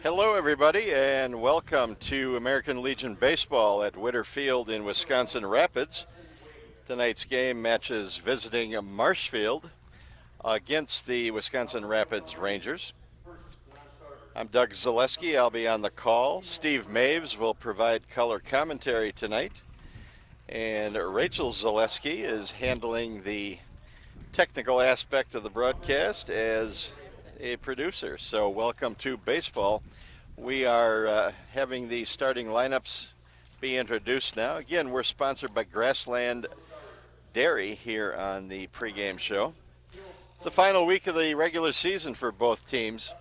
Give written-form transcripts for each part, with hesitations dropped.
Hello everybody and welcome to American Legion Baseball at Witter Field in Wisconsin Rapids. Tonight's game matches visiting Marshfield against the Wisconsin Rapids Rangers. I'm Doug Zaleski. I'll be on the call. Steve Maves will provide color commentary tonight. And Rachel Zaleski is handling the technical aspect of the broadcast as a producer. So welcome to baseball. We are having the starting lineups be introduced now. Again, we're sponsored by Grassland Dairy here on the pregame show. It's the final week of the regular season for both teams.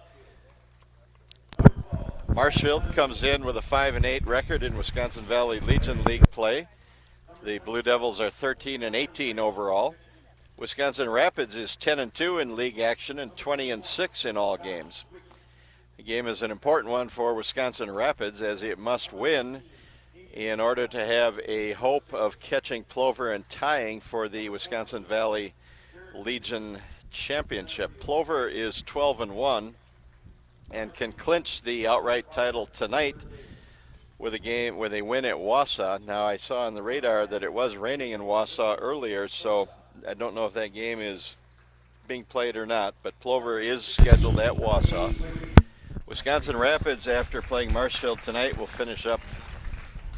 Marshfield comes in with a 5-8 record in Wisconsin Valley Legion League play. The Blue Devils are 13-18 overall. Wisconsin Rapids is 10-2 in league action and 20-6 in all games. The game is an important one for Wisconsin Rapids as it must win in order to have a hope of catching Plover and tying for the Wisconsin Valley Legion Championship. Plover is 12-1 and can clinch the outright title tonight with a game with a win at Wausau. Now I saw on the radar that it was raining in Wausau earlier, so I don't know if that game is being played or not, but Plover is scheduled at Wausau. Wisconsin Rapids, after playing Marshfield tonight, will finish up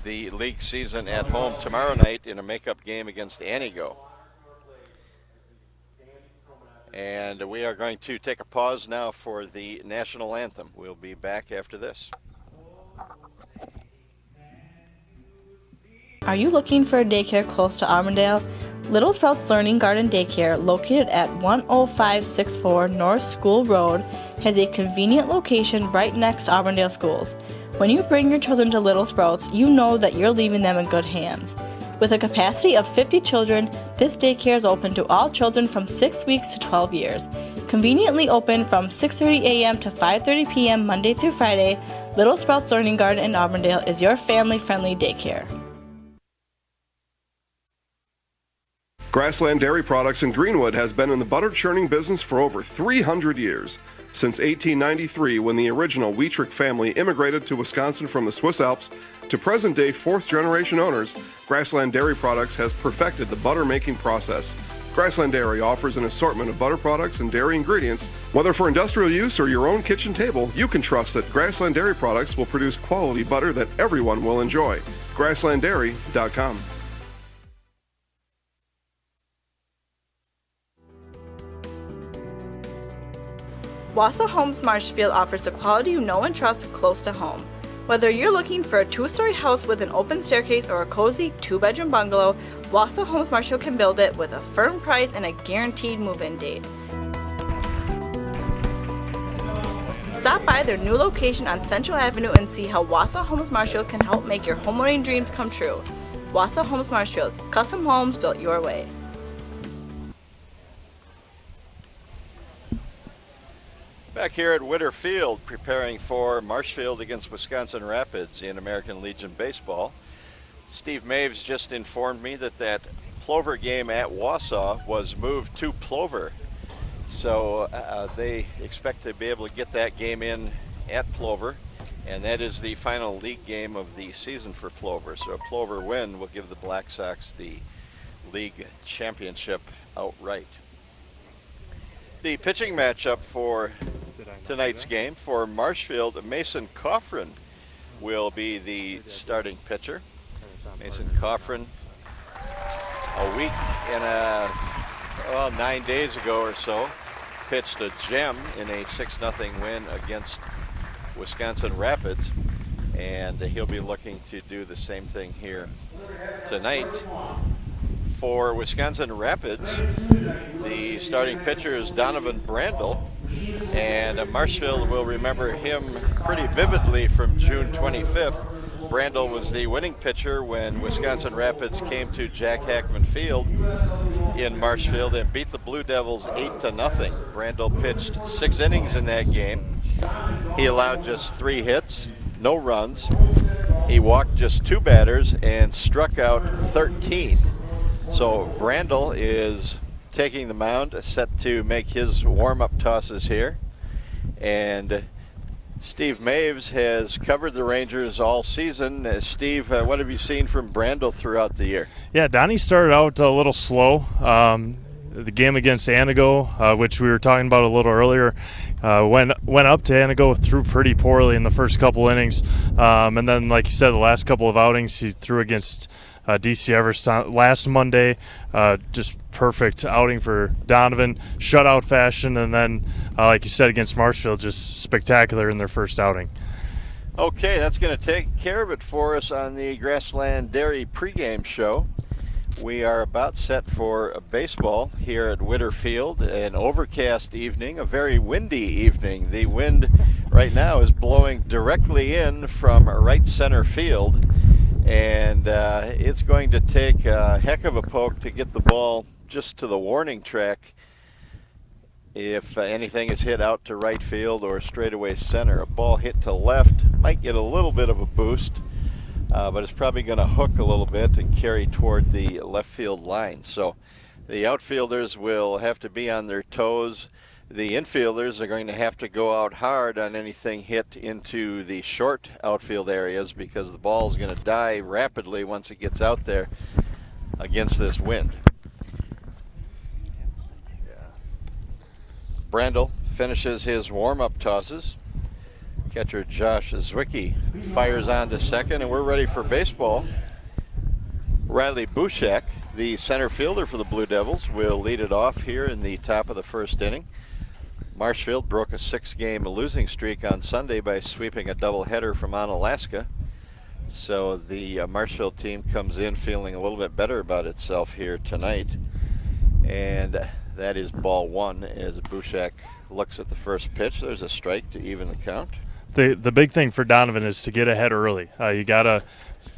the league season at home tomorrow night in a makeup game against Anigo. And we are going to take a pause now for the national anthem. We'll be back after this. Are you looking for a daycare close to Auburndale? Little Sprouts Learning Garden Daycare, located at 10564 North School Road, has a convenient location right next to Auburndale schools. When you bring your children to Little Sprouts, you know that you're leaving them in good hands. With a capacity of 50 children, this daycare is open to all children from 6 weeks to 12 years. Conveniently open from 6:30 a.m. to 5:30 p.m. Monday through Friday, Little Sprouts Learning Garden in Auburndale is your family-friendly daycare. Grassland Dairy Products in Greenwood has been in the butter churning business for over 300 years. Since 1893, when the original Wietrich family immigrated to Wisconsin from the Swiss Alps, to present-day fourth-generation owners, Grassland Dairy Products has perfected the butter-making process. Grassland Dairy offers an assortment of butter products and dairy ingredients. Whether for industrial use or your own kitchen table, you can trust that Grassland Dairy Products will produce quality butter that everyone will enjoy. GrasslandDairy.com. Wausau Homes Marshfield offers the quality you know and trust close to home. Whether you're looking for a 2-story house with an open staircase or a cozy 2-bedroom bungalow, Wausau Homes Marshfield can build it with a firm price and a guaranteed move-in date. Stop by their new location on Central Avenue and see how Wausau Homes Marshfield can help make your homeowning dreams come true. Wausau Homes Marshfield, custom homes built your way. Back here at Witter Field, preparing for Marshfield against Wisconsin Rapids in American Legion Baseball. Steve Maves just informed me that that Plover game at Wausau was moved to Plover. So they expect to be able to get that game in at Plover, and that is the final league game of the season for Plover. So a Plover win will give the Black Sox the league championship outright. The pitching matchup for tonight's game for Marshfield, Mason Coffrin will be the starting pitcher. Mason Coffrin, a week and 9 days ago or so, pitched a gem in a 6-0 win against Wisconsin Rapids, and he'll be looking to do the same thing here tonight. For Wisconsin Rapids, the starting pitcher is Donovan Brandel, and Marshfield will remember him pretty vividly from June 25th. Brandel was the winning pitcher when Wisconsin Rapids came to Jack Hackman Field in Marshfield and beat the Blue Devils 8-0. Brandel pitched 6 innings in that game. He allowed just 3 hits, no runs, He walked just 2 batters and struck out 13. So Brandel is taking the mound, set to make his warm-up tosses here. And Steve Maves has covered the Rangers all season. Steve, what have you seen from Brandel throughout the year? Yeah, Donnie started out a little slow. The game against Anago, which we were talking about a little earlier, went up to Anago, threw pretty poorly in the first couple innings. And then, like you said, the last couple of outings he threw against DC Everest last Monday. Just perfect outing for Donovan, shutout fashion. And then, like you said, against Marshfield, just spectacular in their first outing. Okay, that's going to take care of it for us on the Grassland Dairy pregame show. We are about set for baseball here at Witter Field. An overcast evening, a very windy evening. The wind right now is blowing directly in from right center field, and it's going to take a heck of a poke to get the ball just to the warning track if anything is hit out to right field or straightaway center. A ball hit to left might get a little bit of a boost, but it's probably going to hook a little bit and carry toward the left field line. So the outfielders will have to be on their toes. The infielders are going to have to go out hard on anything hit into the short outfield areas, because the ball is going to die rapidly once it gets out there against this wind. Brandel finishes his warm-up tosses. Catcher Josh Zwicky fires on to second, and we're ready for baseball. Riley Bushak, the center fielder for the Blue Devils, will lead it off here in the top of the first inning. Marshfield broke a 6-game losing streak on Sunday by sweeping a doubleheader from Onalaska. So the Marshfield team comes in feeling a little bit better about itself here tonight. And that is ball 1 as Bushak looks at the first pitch. There's a strike to even the count. The big thing for Donovan is to get ahead early. You got to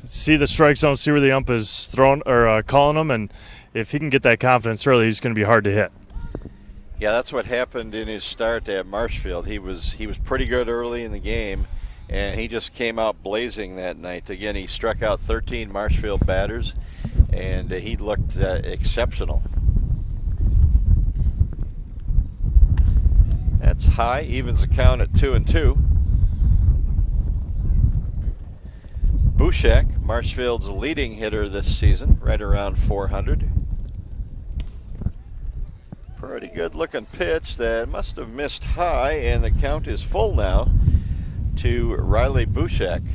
see the strike zone, see where the ump is throwing or calling him, and if he can get that confidence early, he's going to be hard to hit. Yeah, that's what happened in his start at Marshfield. He was pretty good early in the game, and he just came out blazing that night. Again, he struck out 13 Marshfield batters, and he looked exceptional. That's high, evens the count at 2-2. Bushak, Marshfield's leading hitter this season, right around 400. Pretty good looking pitch that must have missed high, and the count is full now to Riley Bushak.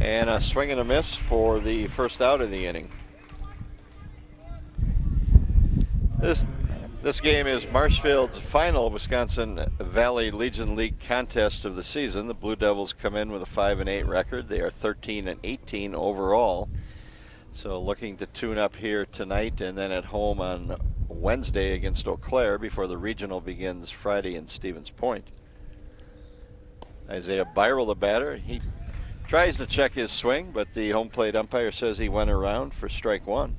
And a swing and a miss for the first out of the inning. This game is Marshfield's final Wisconsin Valley Legion League contest of the season. The Blue Devils come in with a 5-8 record. They are 13-18 overall. So looking to tune up here tonight and then at home on Wednesday against Eau Claire before the regional begins Friday in Stevens Point. Isaiah Byrel, the batter, he tries to check his swing, but the home plate umpire says he went around for strike 1.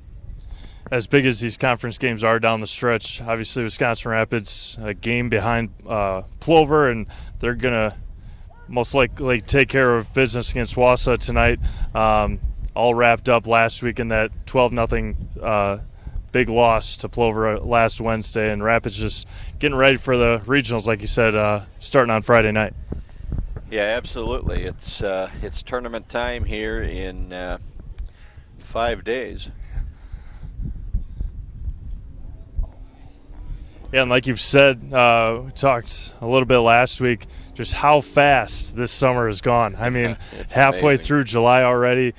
As big as these conference games are down the stretch, obviously Wisconsin Rapids a game behind Plover, and they're going to most likely take care of business against Wausau tonight. All wrapped up last week in that 12-0 big loss to Plover last Wednesday, and Rapids just getting ready for the regionals, like you said, starting on Friday night. Yeah, absolutely. It's tournament time here in 5 days. Yeah, and like you've said, we talked a little bit last week, just how fast this summer has gone. I mean, halfway amazing. Through July already.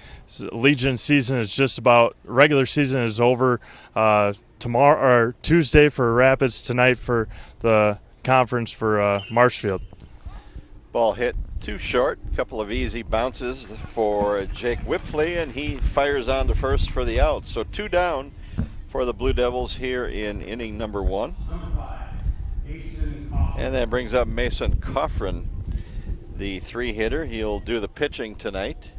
Legion season is just about, regular season is over tomorrow or Tuesday for Rapids, tonight for the conference for Marshfield. Ball hit too short, a couple of easy bounces for Jake Whipfley, and he fires on to first for the out. So 2 down for the Blue Devils here in inning number 1. And that brings up Mason Coffrin, the 3-hitter. He'll do the pitching tonight.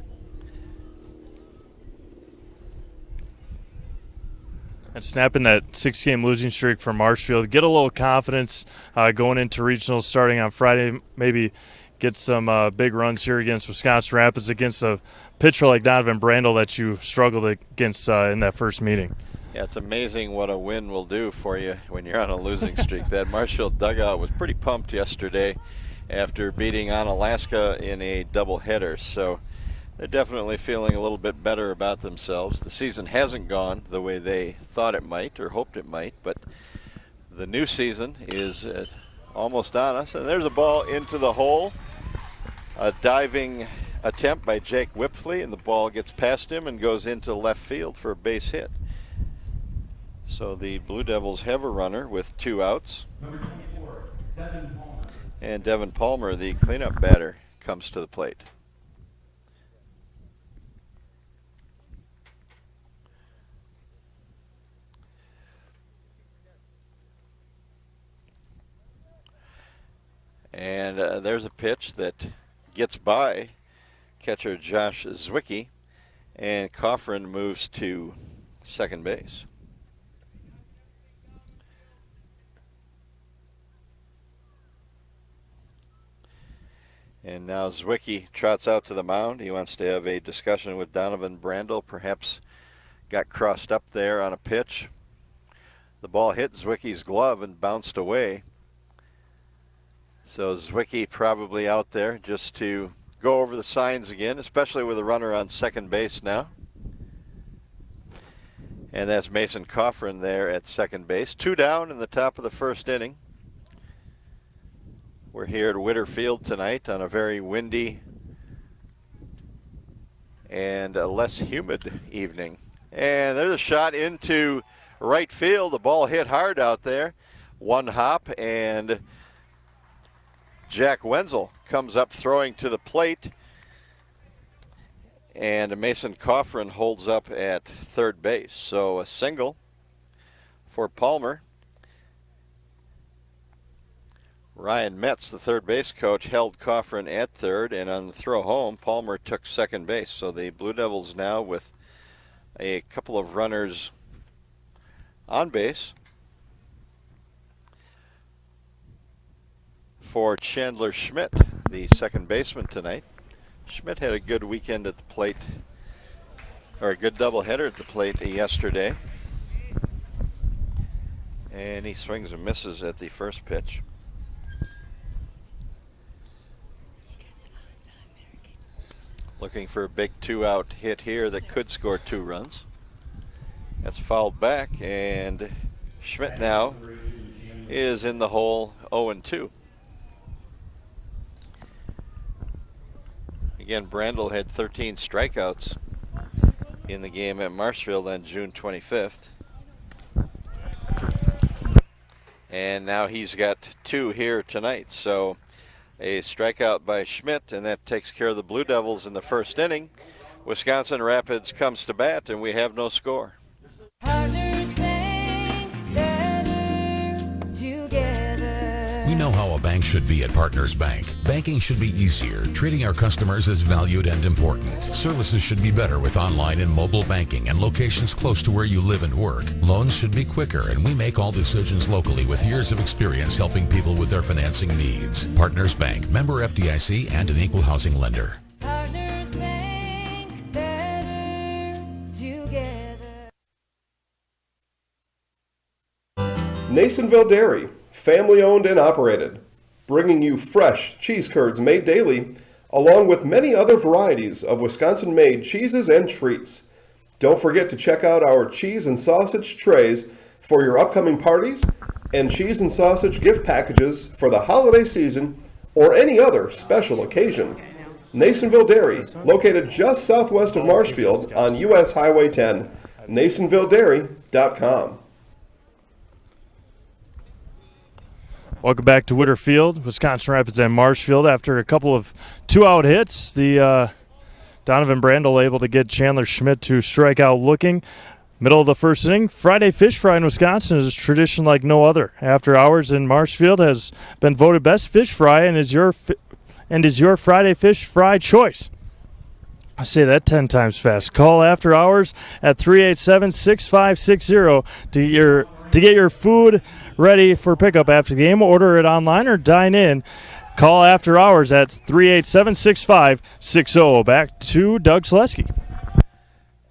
And snapping that 6-game losing streak for Marshfield. Get a little confidence going into regionals starting on Friday. Maybe get some big runs here against Wisconsin Rapids against a pitcher like Donovan Brandel that you struggled against in that first meeting. Yeah, it's amazing what a win will do for you when you're on a losing streak. That Marshfield dugout was pretty pumped yesterday after beating on Alaska in a doubleheader. So they're definitely feeling a little bit better about themselves. The season hasn't gone the way they thought it might or hoped it might, but the new season is almost on us. And there's a ball into the hole. A diving attempt by Jake Whipfley, and the ball gets past him and goes into left field for a base hit. So the Blue Devils have a runner with 2 outs. Number 24, Devin Palmer. And Devin Palmer, the cleanup batter, comes to the plate. And there's a pitch that gets by catcher Josh Zwicky, and Coffrin moves to second base. And now Zwicky trots out to the mound. He wants to have a discussion with Donovan Brandel. Perhaps got crossed up there on a pitch. The ball hit Zwicky's glove and bounced away. So Zwicky probably out there just to go over the signs again, especially with a runner on second base now. And that's Mason Coffrin there at second base. 2 down in the top of the first inning. We're here at Witter Field tonight on a very windy and a less humid evening. And there's a shot into right field. The ball hit hard out there. 1 hop, and Jack Wenzel comes up throwing to the plate. And Mason Coffrin holds up at third base. So a single for Palmer. Ryan Metz, the third base coach, held Coffrin at third, and on the throw home, Palmer took second base. So the Blue Devils now with a couple of runners on base for Chandler Schmidt, the second baseman tonight. Schmidt had a good weekend at the plate, or a good doubleheader at the plate yesterday. And he swings and misses at the first pitch. Looking for a big 2-out hit here that could score 2 runs. That's fouled back, and Schmidt now is in the hole 0-2. Again, Brandel had 13 strikeouts in the game at Marshfield on June 25th. And now he's got 2 here tonight. So a strikeout by Schmidt, and that takes care of the Blue Devils in the first inning. Wisconsin Rapids comes to bat, and we have no score. Partners Bank, better together. We know how a bank should be at Partners Bank. Banking should be easier. Treating our customers as valued and important. Services should be better with online and mobile banking and locations close to where you live and work. Loans should be quicker, and we make all decisions locally with years of experience helping people with their financing needs. Partners Bank, member FDIC, and an equal housing lender. Partners Bank, better together. Nasonville Dairy, family owned and operated, bringing you fresh cheese curds made daily, along with many other varieties of Wisconsin-made cheeses and treats. Don't forget to check out our cheese and sausage trays for your upcoming parties and cheese and sausage gift packages for the holiday season or any other special occasion. Nasonville Dairy, located just southwest of Marshfield on US Highway 10, NasonvilleDairy.com. Welcome back to Witter Field, Wisconsin Rapids and Marshfield. After a couple of 2-out hits, the Donovan Brandel able to get Chandler Schmidt to strike out looking. Middle of the first inning, Friday Fish Fry in Wisconsin is a tradition like no other. After Hours in Marshfield has been voted best fish fry and is your Friday Fish Fry choice. I say that 10 times fast. Call After Hours at 387-6560 to get your food ready for pickup after the game. Order it online or dine in. Call after hours at 387-6560. Back to Doug Selesky.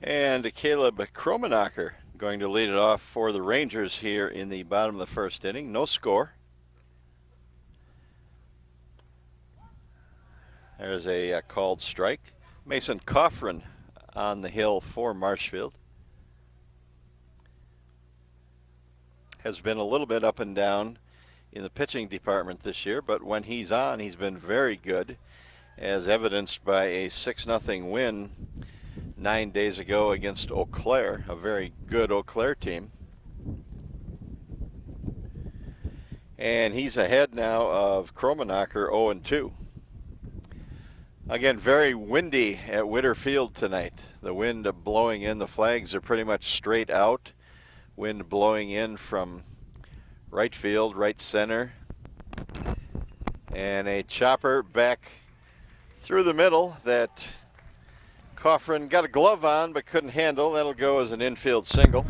And Caleb Kromenacher going to lead it off for the Rangers here in the bottom of the first inning. No score. There's a called strike. Mason Coffrin on the hill for Marshfield. Has been a little bit up and down in the pitching department this year, but when he's on, he's been very good, as evidenced by a 6-0 win 9 days ago against Eau Claire, a very good Eau Claire team. And he's ahead now of Kromenacher 0-2. Again, very windy at Witter Field tonight. The wind blowing in, the flags are pretty much straight out. Wind blowing in from right field, right center. And a chopper back through the middle that Coffrin got a glove on but couldn't handle. That'll go as an infield single.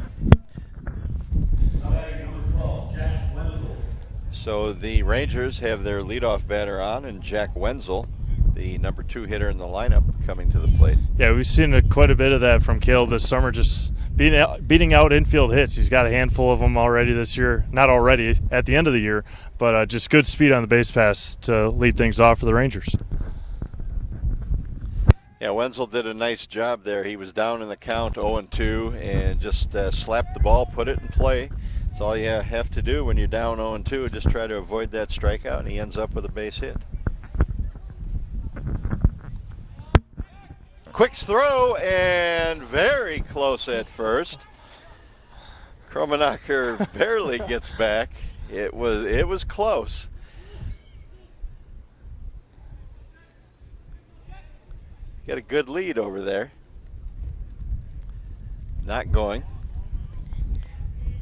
So the Rangers have their leadoff batter on, and Jack Wenzel, the number 2 hitter in the lineup, coming to the plate. Yeah, we've seen quite a bit of that from Caleb this summer, just beating out infield hits. He's got a handful of them already this year. Not already at the end of the year, but just good speed on the base pass to lead things off for the Rangers. Yeah, Wenzel did a nice job there. He was down in the count 0-2 and just slapped the ball, put it in play. That's all you have to do when you're down 0-2, just try to avoid that strikeout, and he ends up with a base hit. Quick throw and very close at first. Kromenacher barely gets back. It was close. Got a good lead over there. Not going.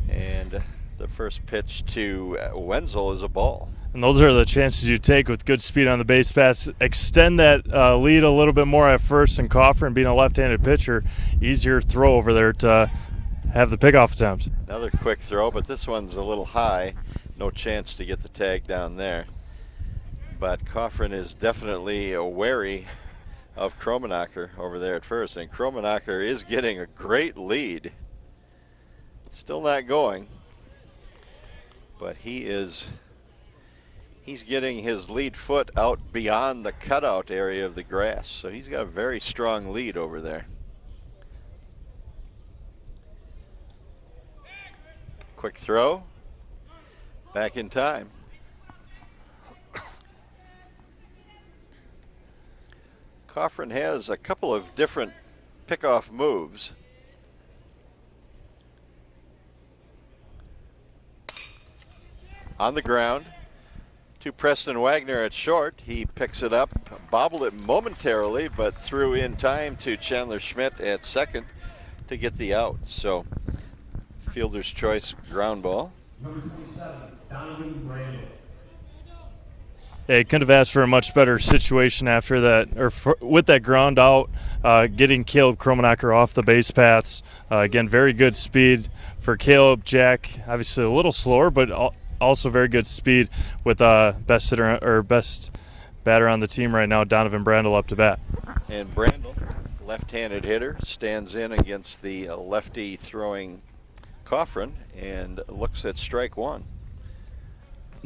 And the first pitch to Wenzel is a ball. And those are the chances you take with good speed on the base pass. Extend that lead a little bit more at first, and Coffrin, being a left-handed pitcher, easier throw over there to have the pickoff attempt. Another quick throw, but this one's a little high. No chance to get the tag down there. But Coffrin is definitely wary of Kromenacher over there at first, and Kromenacher is getting a great lead. Still not going, but he's getting his lead foot out beyond the cutout area of the grass, so he's got a very strong lead over there. Quick throw, back in time. Coffrin has a couple of different pickoff moves. On the ground to Preston Wagner at short. He picks it up, bobbled it momentarily, but threw in time to Chandler Schmidt at second to get the out. So fielder's choice ground ball. Number 27, Donovan Brandon. Yeah, he couldn't have asked for a much better situation after that, or with that ground out, getting Caleb Kromenacher off the base paths. Again, very good speed for Caleb. Jack, obviously a little slower, but also very good speed with best hitter or best batter on the team right now, Donovan Brandel, up to bat. And Brandel, left-handed hitter, stands in against the lefty throwing Coffrin and looks at strike one.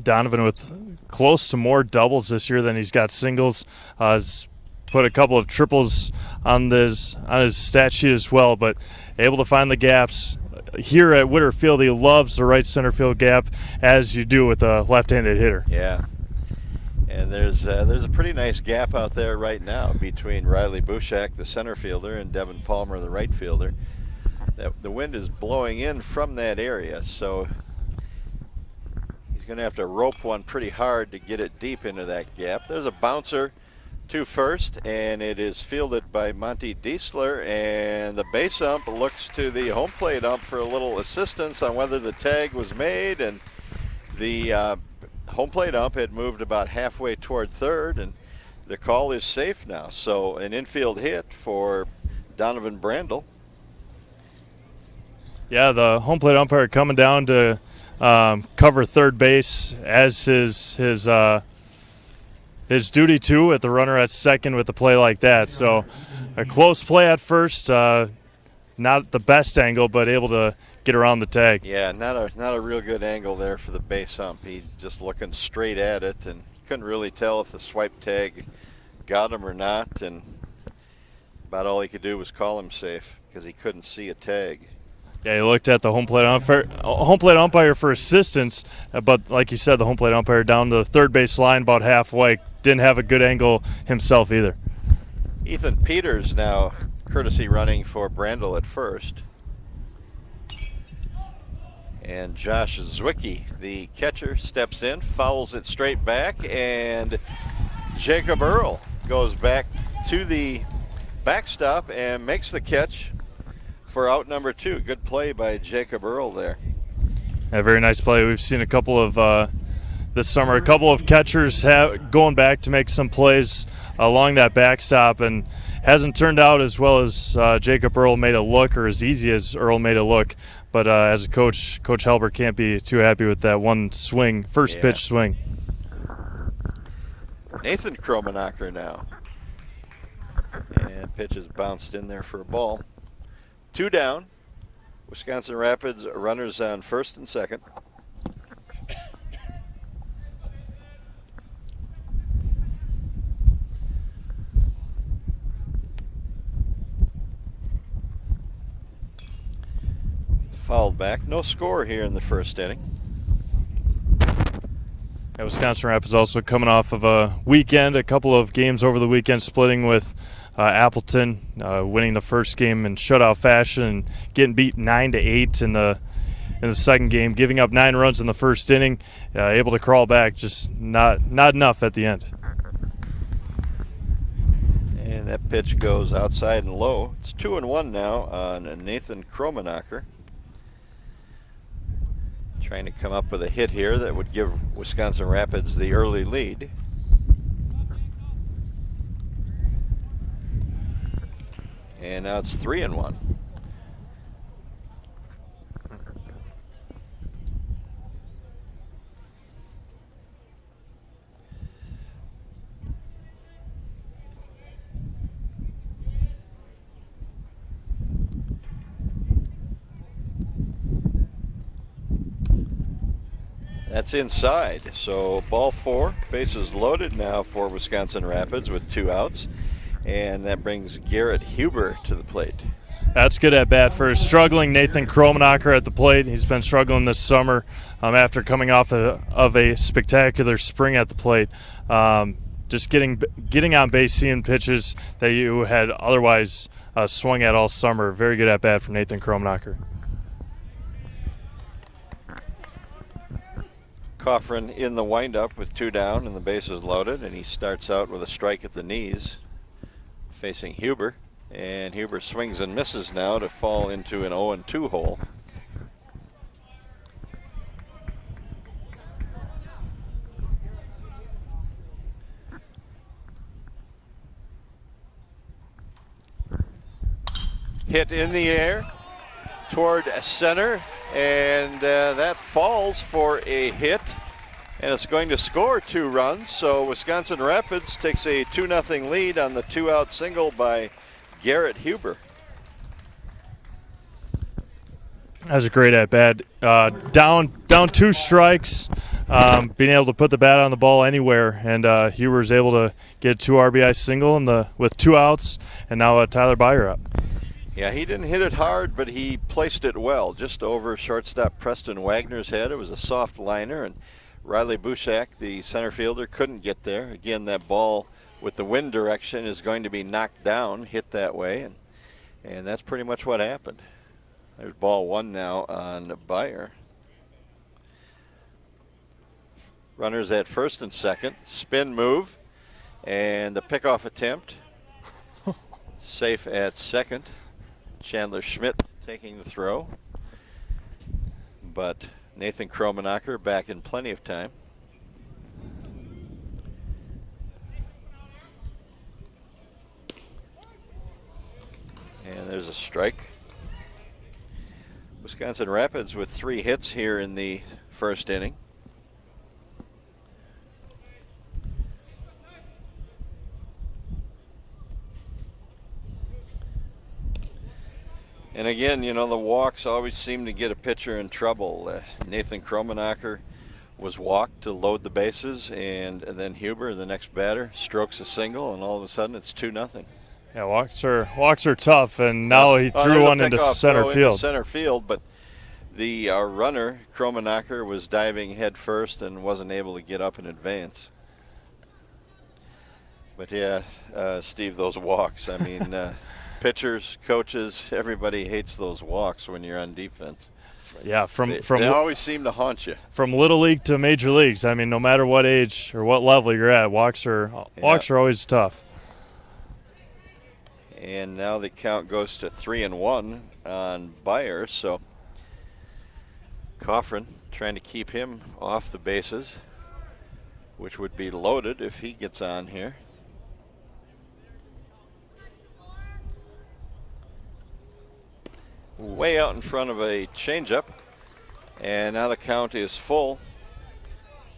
Donovan with close to more doubles this year than he's got singles. Has put a couple of triples on his stat sheet as well, but able to find the gaps. Here at Witter Field, he loves the right center field gap, as you do with a left-handed hitter. Yeah, and there's a pretty nice gap out there right now between Riley Bushak, the center fielder, and Devin Palmer, the right fielder. The wind is blowing in from that area, so he's going to have to rope one pretty hard to get it deep into that gap. There's a bouncer to first, and it is fielded by Monty Diesler, and the base ump looks to the home plate ump for a little assistance on whether the tag was made, and the home plate ump had moved about halfway toward third, and the call is safe now. So an infield hit for Donovan Brandel. Yeah, the home plate umpire coming down to cover third base as his his duty too at the runner at second with a play like that. So a close play at first, not the best angle, but able to get around the tag. Yeah, not a real good angle there for the base ump. He just looking straight at it and couldn't really tell if the swipe tag got him or not, and about all he could do was call him safe because he couldn't see a tag. Yeah, he looked at the home plate umpire for assistance, but like you said, the home plate umpire down the third base line about halfway didn't have a good angle himself either. Ethan Peters now courtesy running for Brandel at first. And Josh Zwicky, the catcher, steps in, fouls it straight back, and Jacob Earl goes back to the backstop and makes the catch for out number 2. Good play by Jacob Earl there. A very nice play. We've seen a couple of this summer, a couple of catchers going back to make some plays along that backstop, and hasn't turned out as well as Jacob Earl made it look, or as easy as Earl made it look. But as a coach, Coach Halbert can't be too happy with that one swing, first pitch swing. Nathan Kromenacher now. And pitch is bounced in there for a ball. 2 down. Wisconsin Rapids runners on first and second. Fouled back. No score here in the first inning. Yeah, Wisconsin Rapids also coming off of a weekend, a couple of games over the weekend, splitting with Appleton, winning the first game in shutout fashion and getting beat 9-8 in the second game, giving up 9 runs in the first inning, able to crawl back, just not enough at the end. And that pitch goes outside and low. It's 2-1 now on Nathan Kromenacher. Trying to come up with a hit here that would give Wisconsin Rapids the early lead. And now it's 3-1. That's inside. So ball 4, bases loaded now for Wisconsin Rapids with 2 outs. And that brings Garrett Huber to the plate. That's good at bat for struggling Nathan Kromenacher at the plate. He's been struggling this summer after coming off of a spectacular spring at the plate. Just getting on base, seeing pitches that you had otherwise swung at all summer. Very good at bat for Nathan Kromenacher. Coffrin in the windup with 2 down and the bases loaded, and he starts out with a strike at the knees facing Huber, and Huber swings and misses now to fall into an 0-2 hole. Hit in the air toward center, and that falls for a hit, and it's going to score 2 runs. So Wisconsin Rapids takes a 2-0 lead on the 2-out single by Garrett Huber. That's a great at bat. Down 2 strikes, being able to put the bat on the ball anywhere, and Huber's able to get 2 RBI single with 2 outs, and now Tyler Byer up. Yeah, he didn't hit it hard, but he placed it well, just over shortstop Preston Wagner's head. It was a soft liner, and Riley Bushak, the center fielder, couldn't get there. Again, that ball with the wind direction is going to be knocked down, hit that way, and that's pretty much what happened. There's ball 1 now on Byer. Runners at first and second. Spin move, and the pickoff attempt. Safe at second. Chandler Schmidt taking the throw, but Nathan Kromenacher back in plenty of time. And there's a strike. Wisconsin Rapids with 3 hits here in the first inning. And again, the walks always seem to get a pitcher in trouble. Nathan Kromenacher was walked to load the bases, and then Huber, the next batter, strokes a single, and all of a sudden it's 2-0. Yeah, walks are tough, and now he threw one into center field. Center field, but the runner, Kromenacher, was diving head first and wasn't able to get up in advance. But yeah, Steve, those walks. I mean, pitchers, coaches, everybody hates those walks when you're on defense. Yeah, they always seem to haunt you. From little league to major leagues. I mean, no matter what age or what level you're at, walks are always tough. And now the count goes to 3-1 on Byers. So Coffrin trying to keep him off the bases, which would be loaded if he gets on here. Way out in front of a changeup, and now the count is full.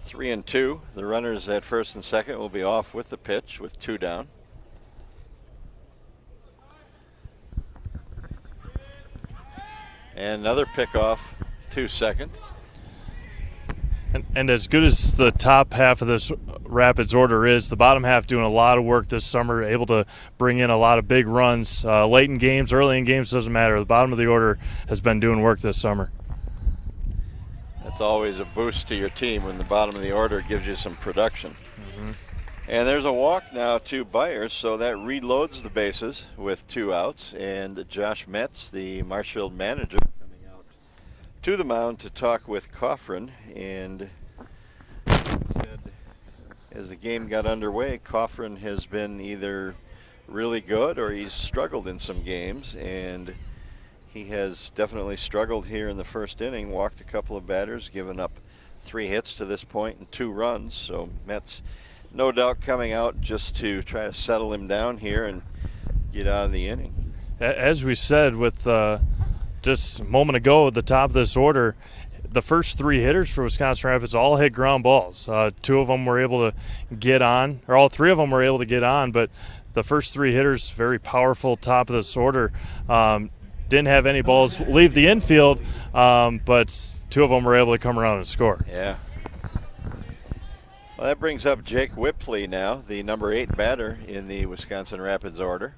3-2. The runners at first and second will be off with the pitch with 2 down. And another pickoff to second. And as good as the top half of this Rapids order is, the bottom half doing a lot of work this summer, able to bring in a lot of big runs. Late in games, early in games, doesn't matter. The bottom of the order has been doing work this summer. That's always a boost to your team when the bottom of the order gives you some production. Mm-hmm. And there's a walk now to Byers, so that reloads the bases with 2 outs. And Josh Metz, the Marshfield manager, coming out to the mound to talk with Coffrin, and said as the game got underway, Coffrin has been either really good or he's struggled in some games, and he has definitely struggled here in the first inning, walked a couple of batters, given up 3 hits to this point and 2 runs. So Metz no doubt coming out just to try to settle him down here and get out of the inning. As we said with just a moment ago at the top of this order, the first 3 hitters for Wisconsin Rapids all hit ground balls. 2 of them were able to get on, or all 3 of them were able to get on, but the first 3 hitters, very powerful top of this order. Didn't have any balls leave the infield, but 2 of them were able to come around and score. Yeah. Well, that brings up Jake Whipley now, the number 8 batter in the Wisconsin Rapids order.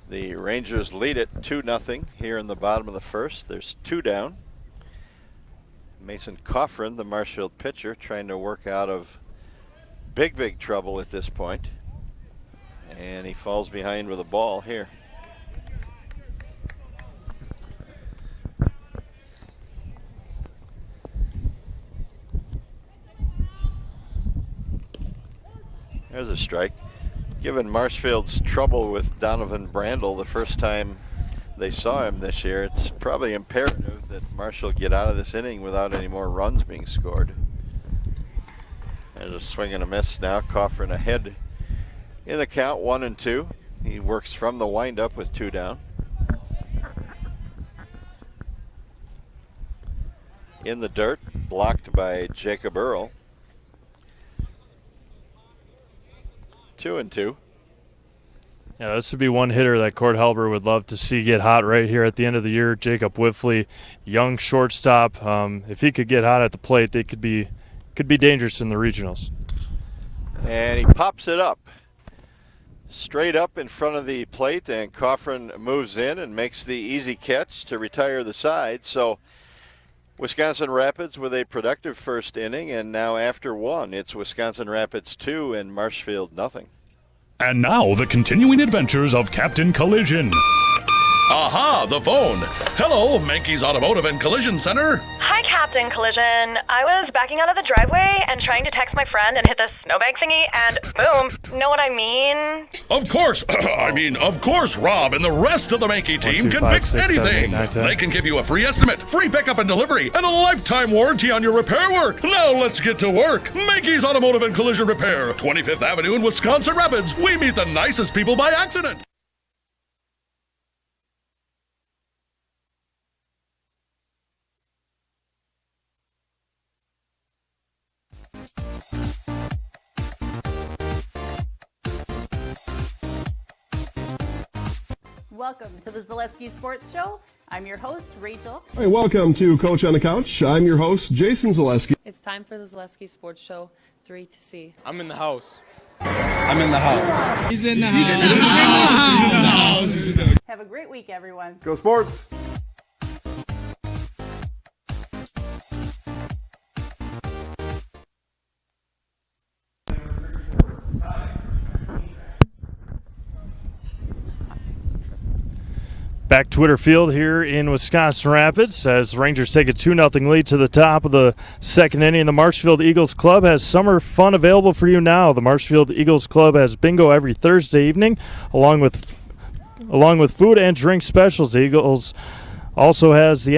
The Rangers lead it 2-0 here in the bottom of the first. There's 2 down. Mason Coffrin, the Marshfield pitcher, trying to work out of big trouble at this point. And he falls behind with a ball here. There's a strike. Given Marshfield's trouble with Donovan Brandel the first time they saw him this year, it's probably imperative that Marshall get out of this inning without any more runs being scored. There's a swing and a miss now. Coffrin ahead in the count, 1-2. He works from the windup with 2 down. In the dirt, blocked by Jacob Earl. 2-2. Yeah, this would be one hitter that Cord Halber would love to see get hot right here at the end of the year. Jacob Whiffley, young shortstop. If he could get hot at the plate, they could be dangerous in the regionals. And he pops it up. Straight up in front of the plate, and Coffrin moves in and makes the easy catch to retire the side. So Wisconsin Rapids with a productive first inning, and now after 1, it's Wisconsin Rapids 2 and Marshfield nothing. And now the continuing adventures of Captain Collision. Aha, the phone. Hello, Mankey's Automotive and Collision Center. Hi, Captain Collision. I was backing out of the driveway and trying to text my friend and hit the snowbank thingy, and boom. Know what I mean? Of course. Of course, Rob and the rest of the Mankey team can fix anything. They can give you a free estimate, free pickup and delivery, and a lifetime warranty on your repair work. Now let's get to work. Mankey's Automotive and Collision Repair, 25th Avenue in Wisconsin Rapids. We meet the nicest people by accident. Welcome to the Zaleski Sports Show. I'm your host, Rachel. Hey, welcome to Coach on the Couch. I'm your host, Jason Zaleski. It's time for the Zaleski Sports Show 3 to C. I'm in the house. I'm in the house. He's in the house. He's in the house. Have a great week, everyone. Go Sports! Back to Witter Field here in Wisconsin Rapids as Rangers take a 2-0 lead to the top of the second inning. The Marshfield Eagles Club has summer fun available for you now. The Marshfield Eagles Club has bingo every Thursday evening, along with food and drink specials. The Eagles also has the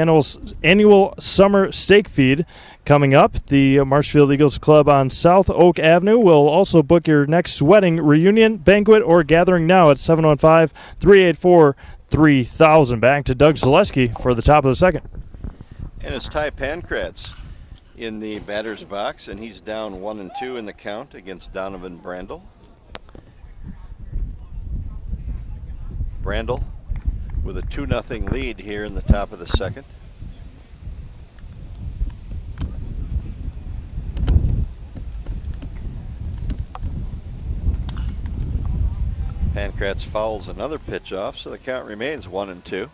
annual summer steak feed coming up. The Marshfield Eagles Club on South Oak Avenue will also book your next wedding, reunion, banquet, or gathering now at 715-384-3000. Back to Doug Zaleski for the top of the second. And it's Ty Pankratz in the batter's box, and he's down 1-2 in the count against Donovan Brandel. Brandel with a 2-0 lead here in the top of the second. Pankratz fouls another pitch off, so the count remains 1-2.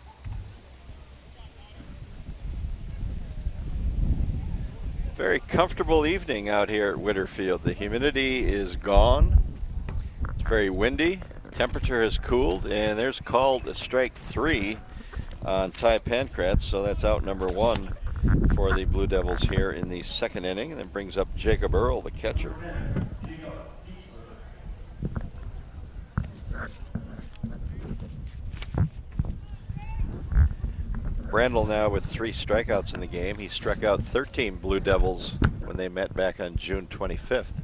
Very comfortable evening out here at Witter Field. The humidity is gone. It's very windy. Temperature has cooled, and there's called a strike 3 on Ty Pankratz, so that's out number 1 for the Blue Devils here in the second inning, and it brings up Jacob Earl, the catcher. Brandel now with 3 strikeouts in the game. He struck out 13 Blue Devils when they met back on June 25th.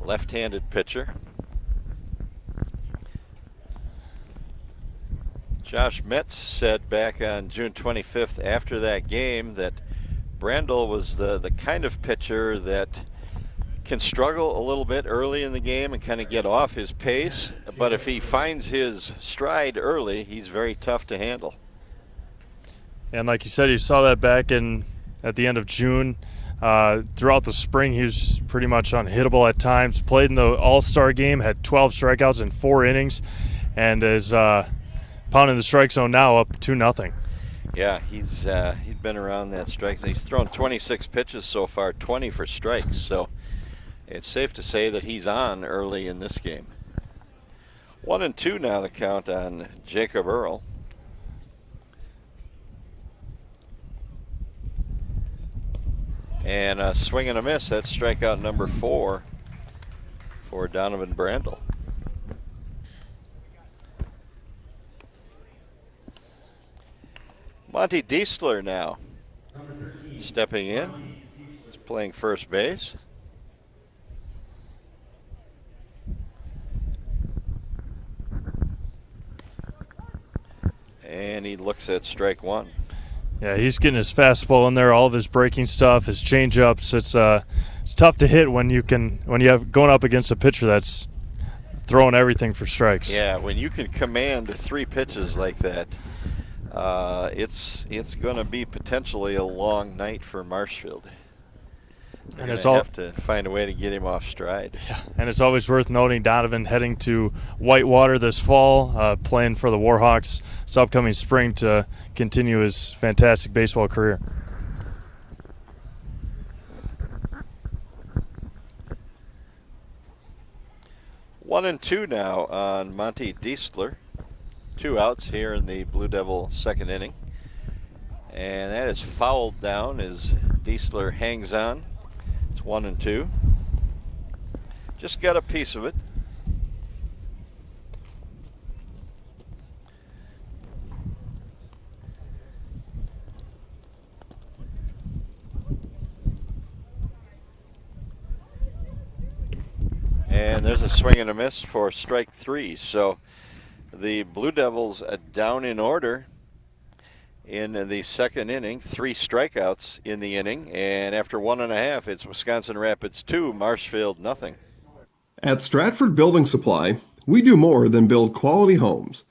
Left-handed pitcher. Josh Metz said back on June 25th after that game that Brandel was the kind of pitcher that can struggle a little bit early in the game and kind of get off his pace, but if he finds his stride early, he's very tough to handle. And like you said, you saw that back at the end of June. Throughout the spring, he was pretty much unhittable at times. Played in the All-Star game, had 12 strikeouts in 4 innings, and is pounding the strike zone now up 2-0. Yeah, he's been around that strike zone. He's thrown 26 pitches so far, 20 for strikes, so it's safe to say that he's on early in this game. 1-2 now the count on Jacob Earl. And a swing and a miss. That's strikeout number 4 for Donovan Brandel. Monty Diesler now stepping in. He's playing first base. And he looks at strike 1. Yeah, he's getting his fastball in there, all of his breaking stuff, his changeups. It's tough to hit when you have going up against a pitcher that's throwing everything for strikes. Yeah, when you can command 3 pitches like that, it's going to be potentially a long night for Marshfield. And it's have to find a way to get him off stride. Yeah, and it's always worth noting Donovan heading to Whitewater this fall, playing for the Warhawks this upcoming spring to continue his fantastic baseball career. One and two now on Monty Diesler. 2 outs here in the Blue Devil second inning. And that is fouled down as Diesler hangs on. It's 1-2. Just got a piece of it. And there's a swing and a miss for strike 3. So the Blue Devils down in order in the second inning, 3 strikeouts in the inning, and after 1.5, it's Wisconsin Rapids 2, Marshfield nothing. At Stratford Building Supply, we do more than build quality homes.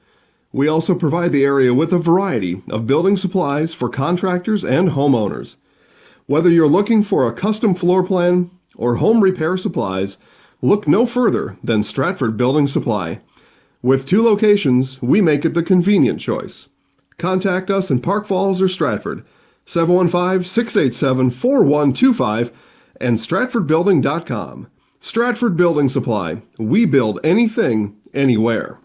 We also provide the area with a variety of building supplies for contractors and homeowners. Whether you're looking for a custom floor plan or home repair supplies, look no further than Stratford Building Supply. With 2 locations, we make it the convenient choice. Contact us in Park Falls or Stratford, 715-687-4125 and stratfordbuilding.com. Stratford Building Supply. We build anything, anywhere.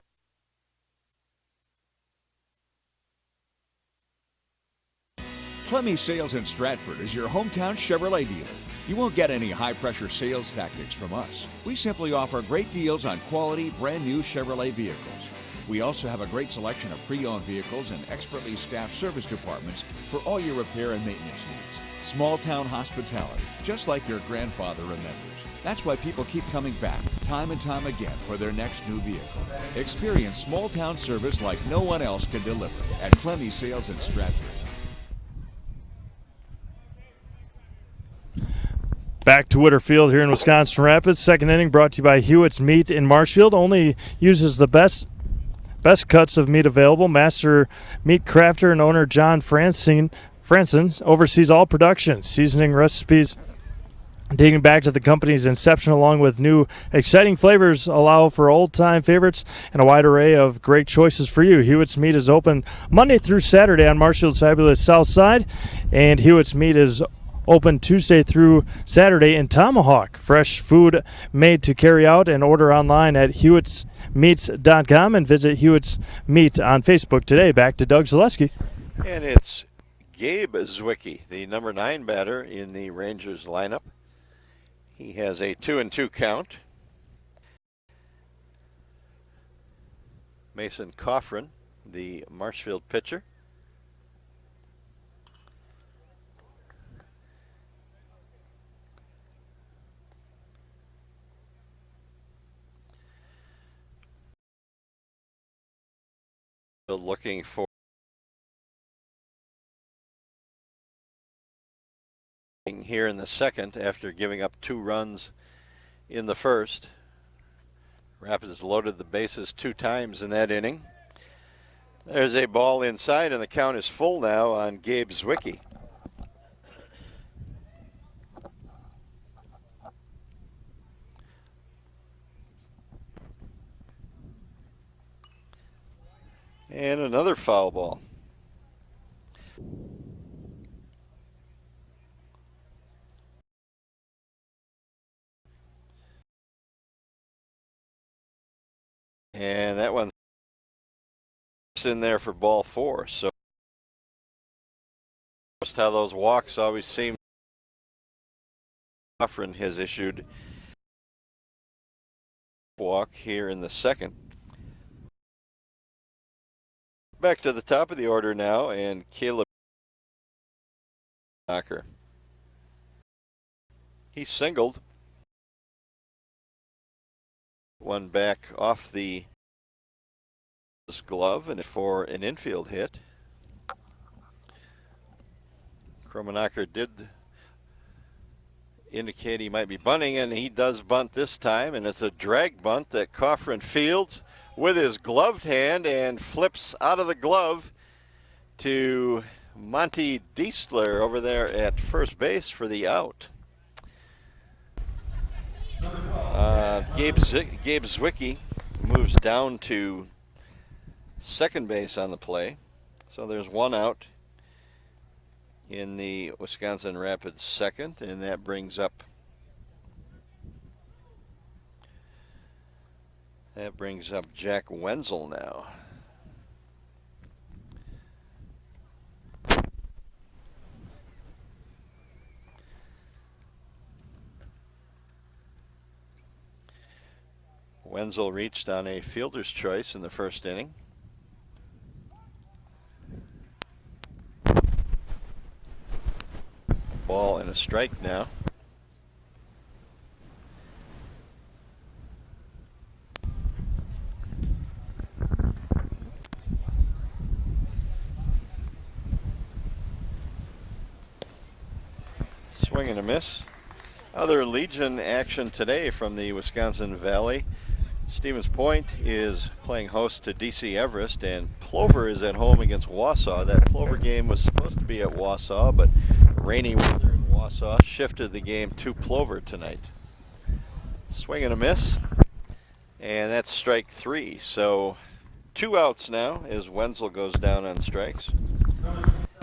Clemmy Sales in Stratford is your hometown Chevrolet dealer. You won't get any high-pressure sales tactics from us. We simply offer great deals on quality, brand-new Chevrolet vehicles. We also have a great selection of pre-owned vehicles and expertly staffed service departments for all your repair and maintenance needs. Small-town hospitality, just like your grandfather remembers. That's why people keep coming back, time and time again, for their next new vehicle. Experience small-town service like no one else can deliver at Clemmy Sales in Stratford. Back to Witter Field here in Wisconsin Rapids. Second inning brought to you by Hewitt's Meat in Marshfield. Only uses the best cuts of meat available. Master meat crafter and owner John Franson oversees all production, seasoning recipes dating back to the company's inception, along with new exciting flavors, allow for old-time favorites and a wide array of great choices for you. Hewitt's Meat is open Monday through Saturday on Marshfield's fabulous south side, and Hewitt's Meat is open Tuesday through Saturday in Tomahawk. Fresh food made to carry out, and order online at hewittsmeats.com and visit Hewitt's Meat on Facebook today. Back to Doug Zaleski. And it's Gabe Zwicky, the number 9 batter in the Rangers lineup. He has a 2-2 count. Mason Coffrin, the Marshfield pitcher. Looking for here in the second after giving up 2 runs in the first. Rapids loaded the bases 2 times in that inning. There's a ball inside, and the count is full now on Gabe Zwicky. And another foul ball. And that one's in there for ball 4. So just how those walks always seem. Coffrin has issued walk here in the second. Back to the top of the order now, and Caleb Knocker. He singled. One back off the glove and for an infield hit. Kromenacher did indicate he might be bunting, and he does bunt this time, and it's a drag bunt that Coffrin fields with his gloved hand and flips out of the glove to Monty Diesler over there at first base for the out. Gabe Zwicky moves down to second base on the play. So there's 1 out in the Wisconsin Rapids second, and that brings up Jack Wenzel now. Wenzel reached on a fielder's choice in the first inning. Ball and a strike now. Swing and a miss. Other Legion action today from the Wisconsin Valley. Stevens Point is playing host to DC Everest, and Plover is at home against Wausau. That Plover game was supposed to be at Wausau, but rainy weather in Wausau shifted the game to Plover tonight. Swing and a miss, and that's strike 3. So 2 outs now as Wenzel goes down on strikes.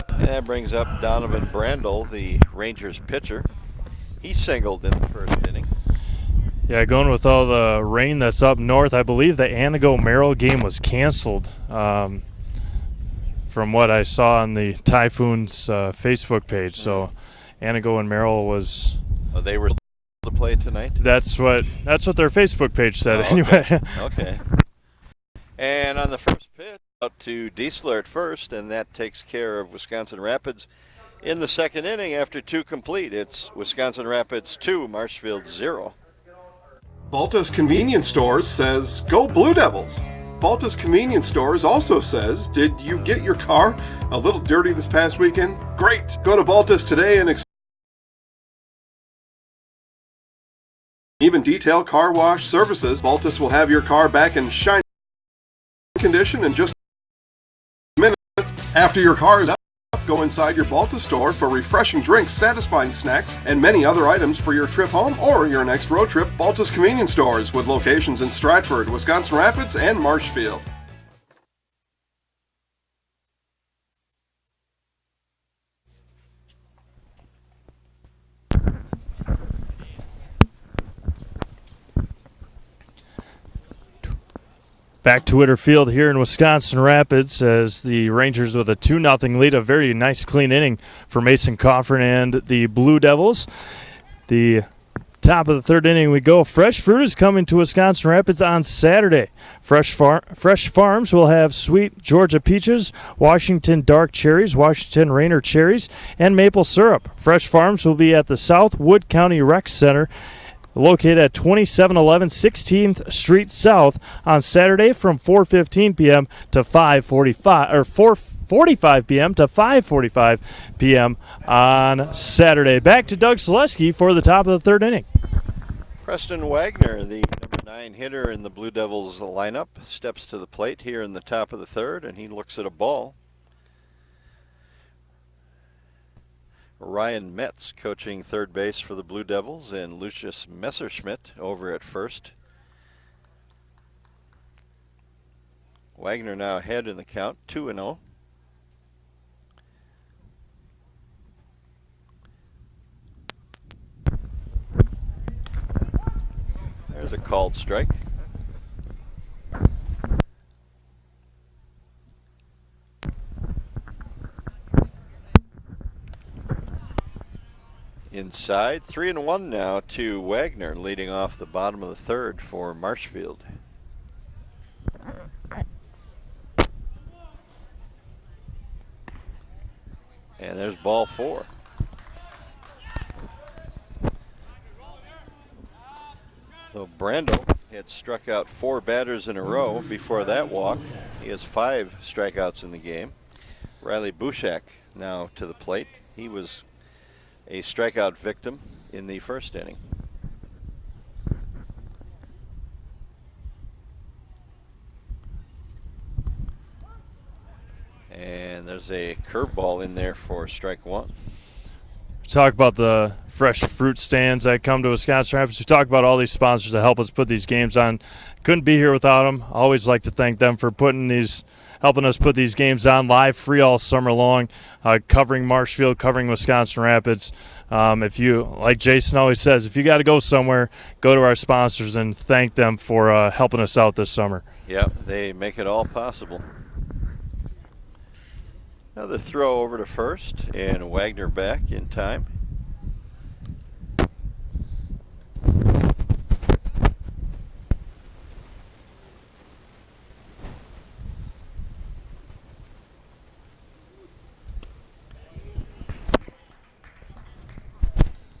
And that brings up Donovan Brandel, the Rangers pitcher. He singled in the first inning. Yeah, going with all the rain that's up north, I believe the Antigo-Merrill game was canceled from what I saw on the Typhoon's Facebook page. So Antigo and Merrill was... Oh, they were to play tonight? That's what their Facebook page said, okay. anyway. Okay. And on the first pitch, out to Diesler at first, and that takes care of Wisconsin Rapids. In the second inning, after 2 complete, it's Wisconsin Rapids 2, Marshfield 0. Baltus Convenience Stores says, "Go Blue Devils." Baltus Convenience Stores also says, "Did you get your car a little dirty this past weekend? Great! Go to Baltus today and even detail car wash services. Baltus will have your car back in shiny condition in just minutes. After your car is out, go inside your Baltus store for refreshing drinks, satisfying snacks, and many other items for your trip home or your next road trip. Baltus Convenience Stores with locations in Stratford, Wisconsin Rapids, and Marshfield. Back to Witter Field here in Wisconsin Rapids as the Rangers with a 2-0 lead. A very nice clean inning for Mason Coffin and the Blue Devils. The top of the third inning we go. Fresh Fruit is coming to Wisconsin Rapids on Saturday. Fresh Farms will have sweet Georgia peaches, Washington dark cherries, Washington Rainer cherries, and maple syrup. Fresh Farms will be at the South Wood County Rec Center, located at 2711 16th Street South on Saturday from 4:15 p.m. to 4:45 p.m. to 5:45 p.m. on Saturday. Back to Doug Selesky for the top of the third inning. Preston Wagner, the number 9 hitter in the Blue Devils lineup, steps to the plate here in the top of the third, and he looks at a ball. Ryan Metz coaching third base for the Blue Devils, and Lucius Messerschmidt over at first. Wagner now ahead in the count, 2-0. There's a called strike. Inside, 3-1 now to Wagner, leading off the bottom of the third for Marshfield. And there's ball 4. So Brandel had struck out 4 batters in a row before that walk. He has 5 strikeouts in the game. Riley Bushak now to the plate. He was a strikeout victim in the first inning. And there's a curveball in there for strike 1. Talk about the fresh fruit stands that come to Wisconsin Rapids. We talk about all these sponsors that help us put these games on. Couldn't be here without them. Always like to thank them for helping us put these games on live, free all summer long, covering Marshfield, covering Wisconsin Rapids. If you, like Jason always says, if you got to go somewhere, go to our sponsors and thank them for helping us out this summer. Yeah, they make it all possible. Another throw over to first, and Wagner back in time.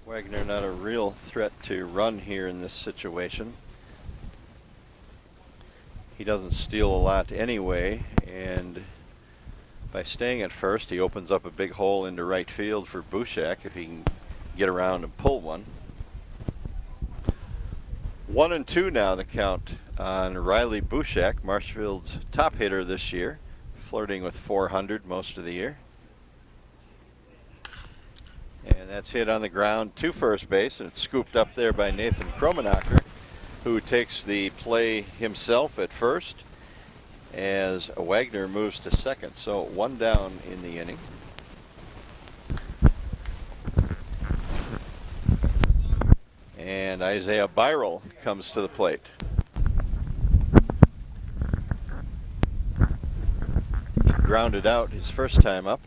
Wagner not a real threat to run here in this situation. He doesn't steal a lot anyway, and by staying at first, he opens up a big hole into right field for Bushak if he can get around and pull one. 1-2 now the count on Riley Bushak, Marshfield's top hitter this year, flirting with 400 most of the year. And that's hit on the ground to first base, and it's scooped up there by Nathan Kromenacher, who takes the play himself at first as Wagner moves to second. So one down in the inning. And Isaiah Byrel comes to the plate. He grounded out his first time up.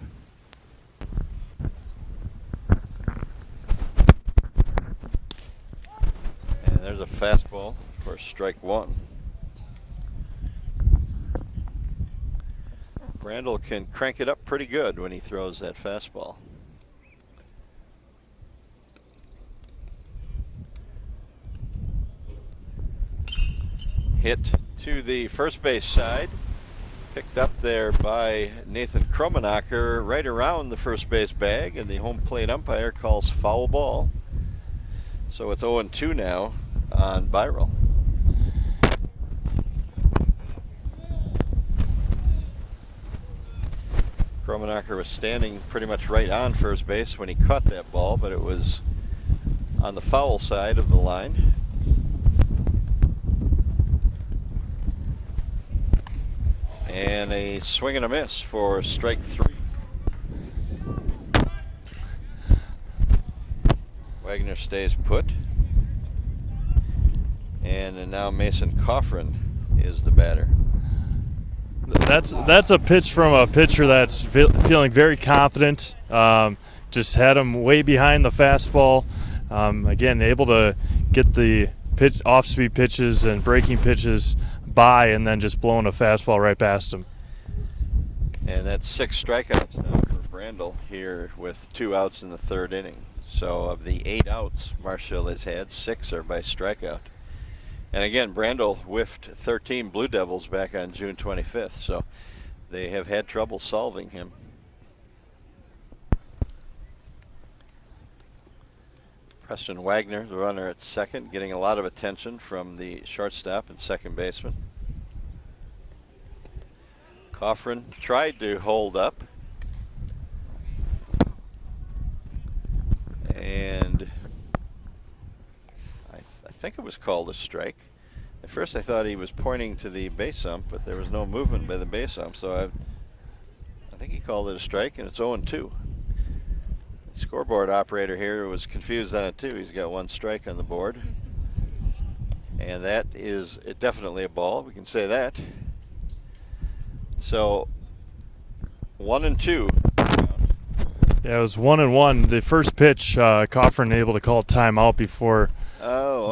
And there's a fastball for strike one. Brandel can crank it up pretty good when he throws that fastball. Hit to the first base side, picked up there by Nathan Kromenacher right around the first base bag, and the home plate umpire calls foul ball. So it's 0-2 now on Byrel. Kromenacher was standing pretty much right on first base when he caught that ball, but it was on the foul side of the line. And a swing and a miss for strike three. Wagner stays put. And now Mason Coffrin is the batter. That's a pitch from a pitcher that's feeling very confident. Just had him way behind the fastball. Again, able to get the off-speed pitches and breaking pitches by, and then just blowing a fastball right past him. And that's 6 strikeouts now for Brandel here with 2 outs in the third inning. So of the 8 outs Marshfield has had, 6 are by strikeout. And again, Brandel whiffed 13 Blue Devils back on June 25th, so they have had trouble solving him. Preston Wagner, the runner at second, getting a lot of attention from the shortstop and second baseman. Coffrin tried to hold up, and I think it was called a strike. At first I thought he was pointing to the base ump, but there was no movement by the base ump, so I think he called it a strike, and it's 0-2. The scoreboard operator here was confused on it too. He's got 1 strike on the board, and that is definitely a ball. We can say that. So 1-2. Yeah, it was 1-1. The first pitch, Coffrin able to call timeout before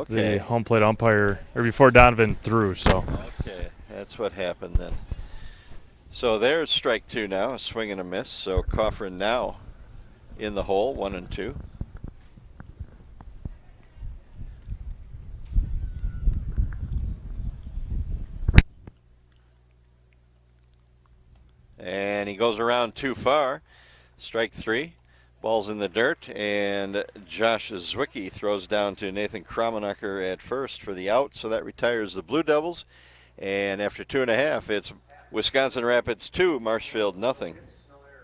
the home plate umpire, or before Donovan threw. So okay, that's what happened then. So there's strike 2 now, a swing and a miss. So Coffrin now in the hole, 1-2. And he goes around too far. Strike 3. Ball's in the dirt, and Josh Zwicky throws down to Nathan Kromenacher at first for the out, so that retires the Blue Devils. And after 2.5, it's Wisconsin Rapids 2, Marshfield nothing.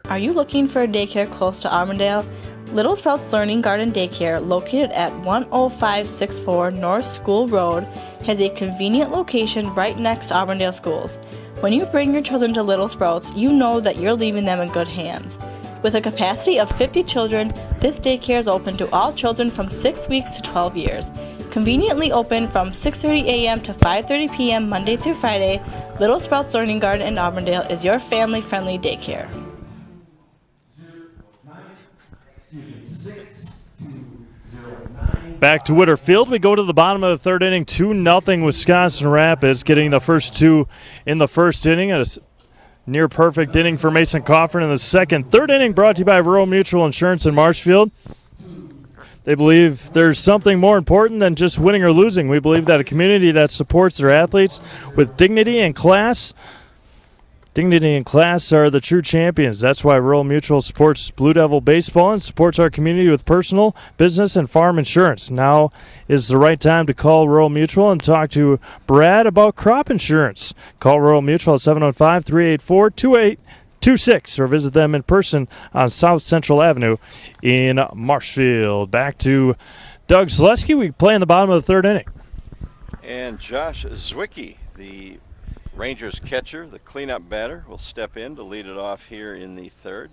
Are you looking for a daycare close to Auburndale? Little Sprouts Learning Garden Daycare, located at 10564 North School Road, has a convenient location right next to Auburndale schools. When you bring your children to Little Sprouts, you know that you're leaving them in good hands. With a capacity of 50 children, this daycare is open to all children from 6 weeks to 12 years. Conveniently open from 6:30 a.m. to 5:30 p.m. Monday through Friday, Little Sprouts Learning Garden in Auburndale is your family-friendly daycare. back to Witter Field. We go to the bottom of the third inning, 2-0 Wisconsin Rapids, getting the first 2 in the first inning. A near perfect inning for Mason Coffrin in the second. Third inning brought to you by Rural Mutual Insurance in Marshfield. They believe there's something more important than just winning or losing. We believe that a community that supports their athletes with dignity and class Dignity and class are the true champions. That's why Rural Mutual supports Blue Devil baseball and supports our community with personal, business, and farm insurance. Now is the right time to call Rural Mutual and talk to Brad about crop insurance. Call Rural Mutual at 715-384-2826 or visit them in person on South Central Avenue in Marshfield. Back to Doug Zaleski. We play in the bottom of the third inning. And Josh Zwicky, the Rangers catcher, the cleanup batter, will step in to lead it off here in the third.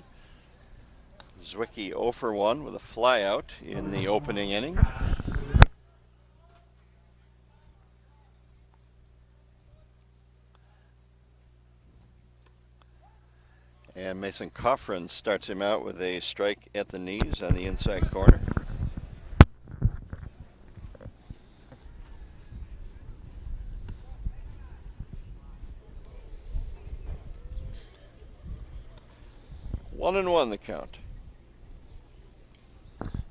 Zwicky 0 for 1 with a flyout in the opening inning. And Mason Coffrin starts him out with a strike at the knees on the inside corner. 1-1 the count.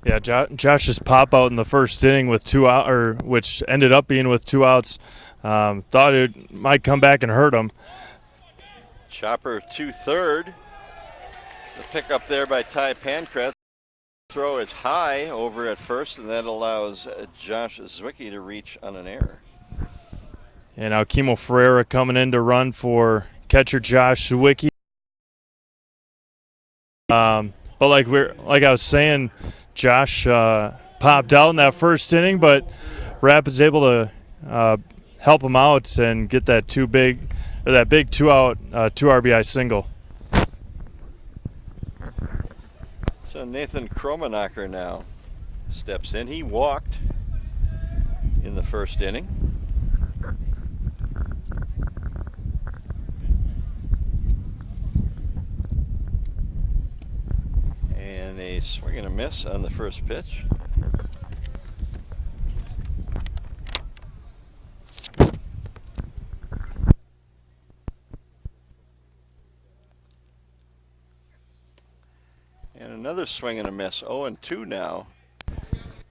Yeah, Josh's pop out in the first inning with 2 out, or which ended up being with 2 outs. Thought it might come back and hurt him. Chopper to third. The pickup there by Ty Pancratz. Throw is high over at first, and that allows Josh Zwicky to reach on an error. And now Kimo Ferreira coming in to run for catcher Josh Zwicky. But like I was saying, Josh popped out in that first inning, but Rapids able to help him out and get that big 2-out 2 RBI single. So Nathan Kromenacher now steps in. He walked in the first inning. And a swing and a miss on the first pitch. And another swing and a miss. 0-2 now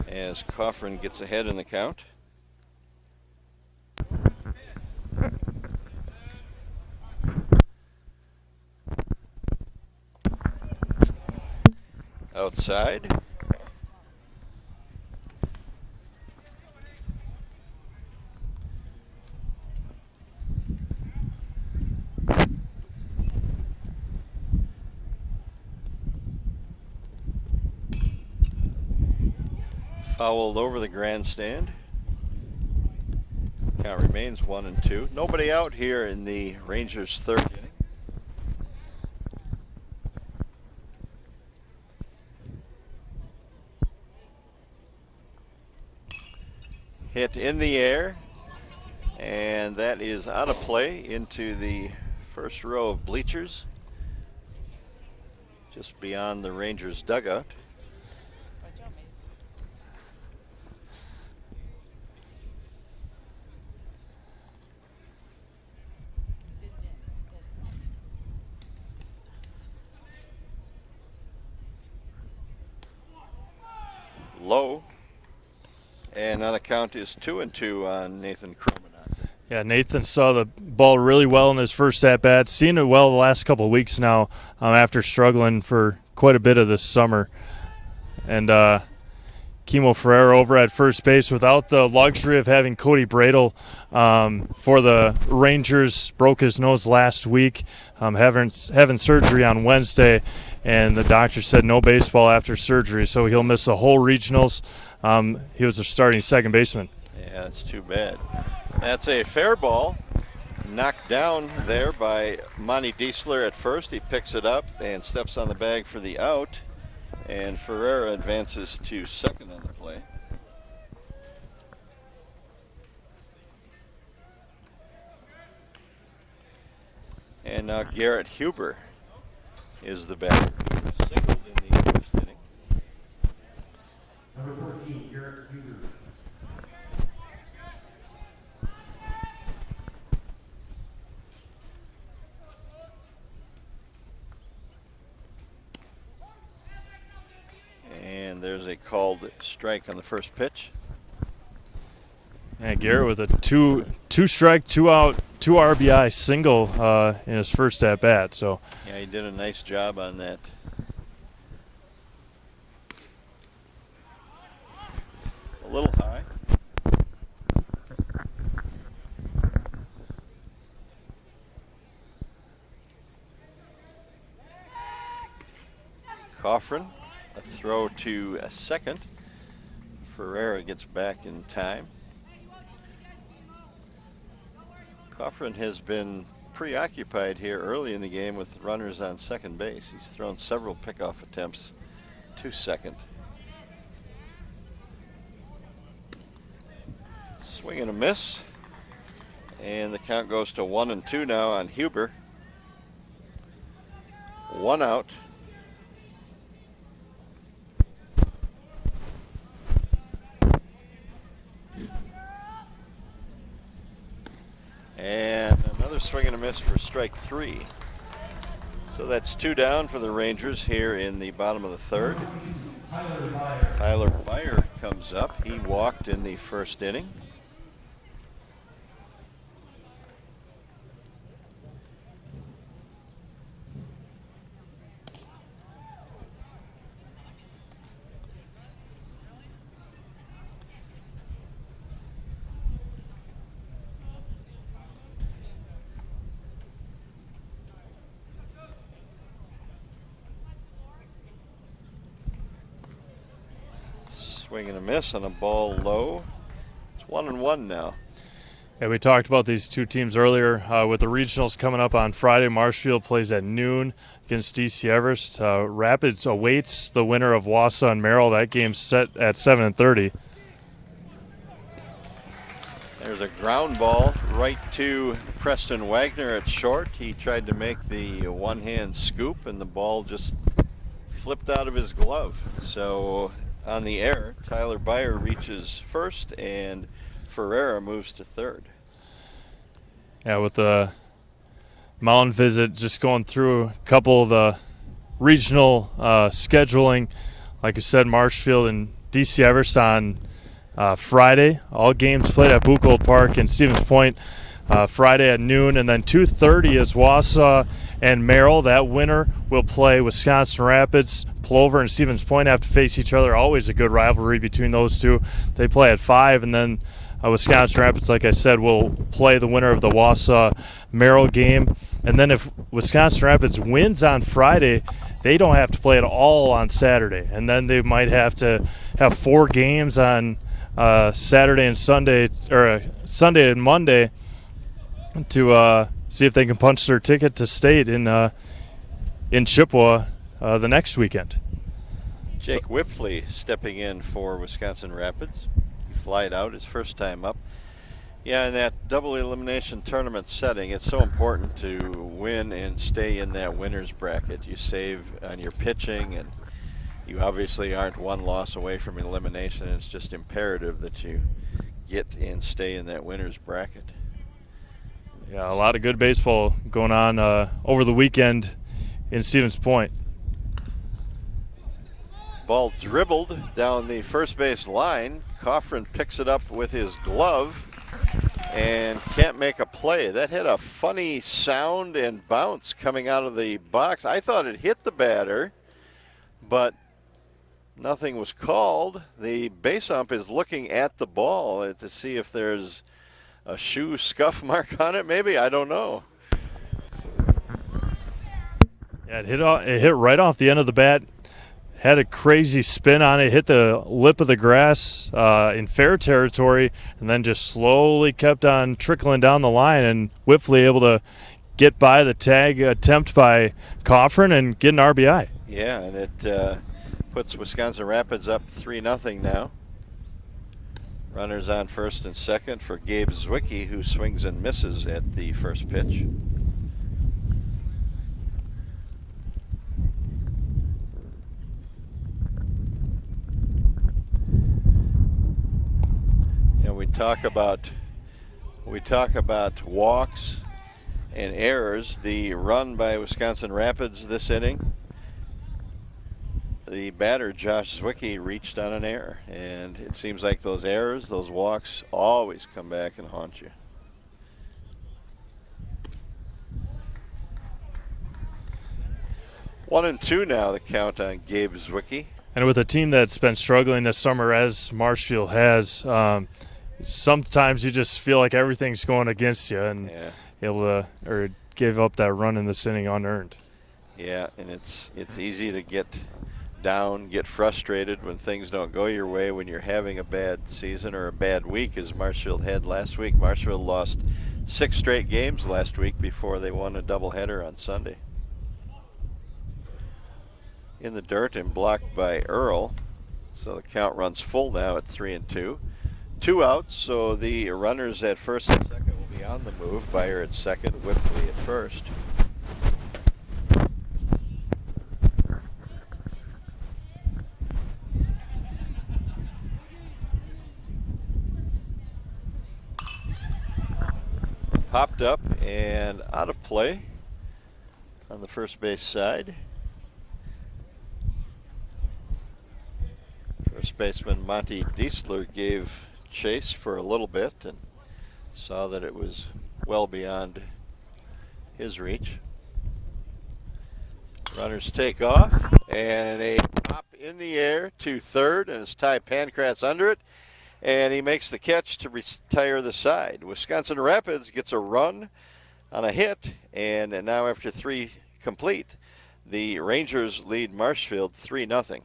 as Coffrin gets ahead in the count. Outside. Fouled over the grandstand. Count remains 1-2. Nobody out here in the Rangers' third inning. Hit in the air, and that is out of play into the first row of bleachers, just beyond the Rangers' dugout. Low. And now the count is 2-2 on Nathan Kromenacher. Yeah, Nathan saw the ball really well in his first at-bat. Seen it well the last couple of weeks now after struggling for quite a bit of this summer. And Kimo Ferreira over at first base without the luxury of having Cody Bradle for the Rangers. Broke his nose last week, having surgery on Wednesday. And the doctor said no baseball after surgery, so he'll miss the whole regionals. He was a starting second baseman. Yeah, that's too bad. That's a fair ball. Knocked down there by Monty Diesler at first. He picks it up and steps on the bag for the out. And Ferreira advances to second on the play. And now Garrett Huber is the batter who singled in the first inning. Number 14, Garrett Huber. And there's a called strike on the first pitch. And Garrett with a two strike, 2 out, 2 RBI single in his first at bat. So yeah, he did a nice job on that. A little high. Coffrin, a throw to a second. Ferreira gets back in time. Coffrin has been preoccupied here early in the game with runners on second base. He's thrown several pickoff attempts to second. Swing and a miss. And the count goes to 1-2 now on Huber. 1 out. And another swing and a miss for strike 3. So that's 2 down for the Rangers here in the bottom of the third. Tyler Byer comes up. He walked in the first inning. Swing and a miss on a ball low. It's 1-1 now. Yeah, we talked about these two teams earlier. With the regionals coming up on Friday, Marshfield plays at noon against DC Everest. Rapids awaits the winner of Wausau and Merrill. That game's set at 7:30. There's a ground ball right to Preston Wagner at short. He tried to make the one-hand scoop, and the ball just flipped out of his glove. So on the air, Tyler Byer reaches first, and Ferreira moves to third. Yeah, with the mound visit, just going through a couple of the regional scheduling. Like you said, Marshfield and DC Everest on Friday. All games played at Buchholz Park in Stevens Point Friday at noon, and then 2:30 is Wausau and Merrill. That winner will play Wisconsin Rapids. Plover and Stevens Point have to face each other. Always a good rivalry between those two. They play at 5, and then Wisconsin Rapids, like I said, will play the winner of the Wausau-Merrill game. And then if Wisconsin Rapids wins on Friday, they don't have to play at all on Saturday. And then they might have to have 4 games on Saturday and Sunday, or Sunday and Monday, to see if they can punch their ticket to state in Chippewa the next weekend. Jake Whipfley stepping in for Wisconsin Rapids. He flied out his first time up. Yeah, in that double elimination tournament setting, it's so important to win and stay in that winner's bracket. You save on your pitching, and you obviously aren't one loss away from elimination. It's just imperative that you get and stay in that winner's bracket. Yeah, a lot of good baseball going on over the weekend in Stevens Point. Ball dribbled down the first base line. Coffrin picks it up with his glove and can't make a play. That had a funny sound and bounce coming out of the box. I thought it hit the batter, but nothing was called. The base ump is looking at the ball to see if there's a shoe scuff mark on it, maybe. I don't know. Yeah, it hit right off the end of the bat. Had a crazy spin on it, hit the lip of the grass in fair territory, and then just slowly kept on trickling down the line, and Whipfley able to get by the tag attempt by Coffrin and get an RBI. Yeah, and it puts Wisconsin Rapids up 3-0 now. Runners on first and second for Gabe Zwicky, who swings and misses at the first pitch. And we talk about walks and errors. The run by Wisconsin Rapids this inning, the batter, Josh Zwicky, reached on an error. And it seems like those errors, those walks, always come back and haunt you. One and two now, the count on Gabe Zwicky. And with a team that's been struggling this summer, as Marshfield has, sometimes you just feel like everything's going against you, and able to give up that run in this inning unearned. Yeah, and it's easy to get down, get frustrated when things don't go your way when you're having a bad season or a bad week, as Marshfield had last week. Marshfield lost 6 straight games last week before they won a doubleheader on Sunday. In the dirt and blocked by Earl, so the count runs full now at 3-2. 2 outs, so the runners at first and second will be on the move. Byer at second, Whipfley at first. Popped up and out of play on the first base side. First baseman Monty Diesler gave chase for a little bit and saw that it was well beyond his reach. Runners take off, and a pop in the air to third, and it's Ty Pancratz under it, and he makes the catch to retire the side. Wisconsin Rapids gets a run on a hit, and now after 3 complete, the Rangers lead Marshfield 3-0.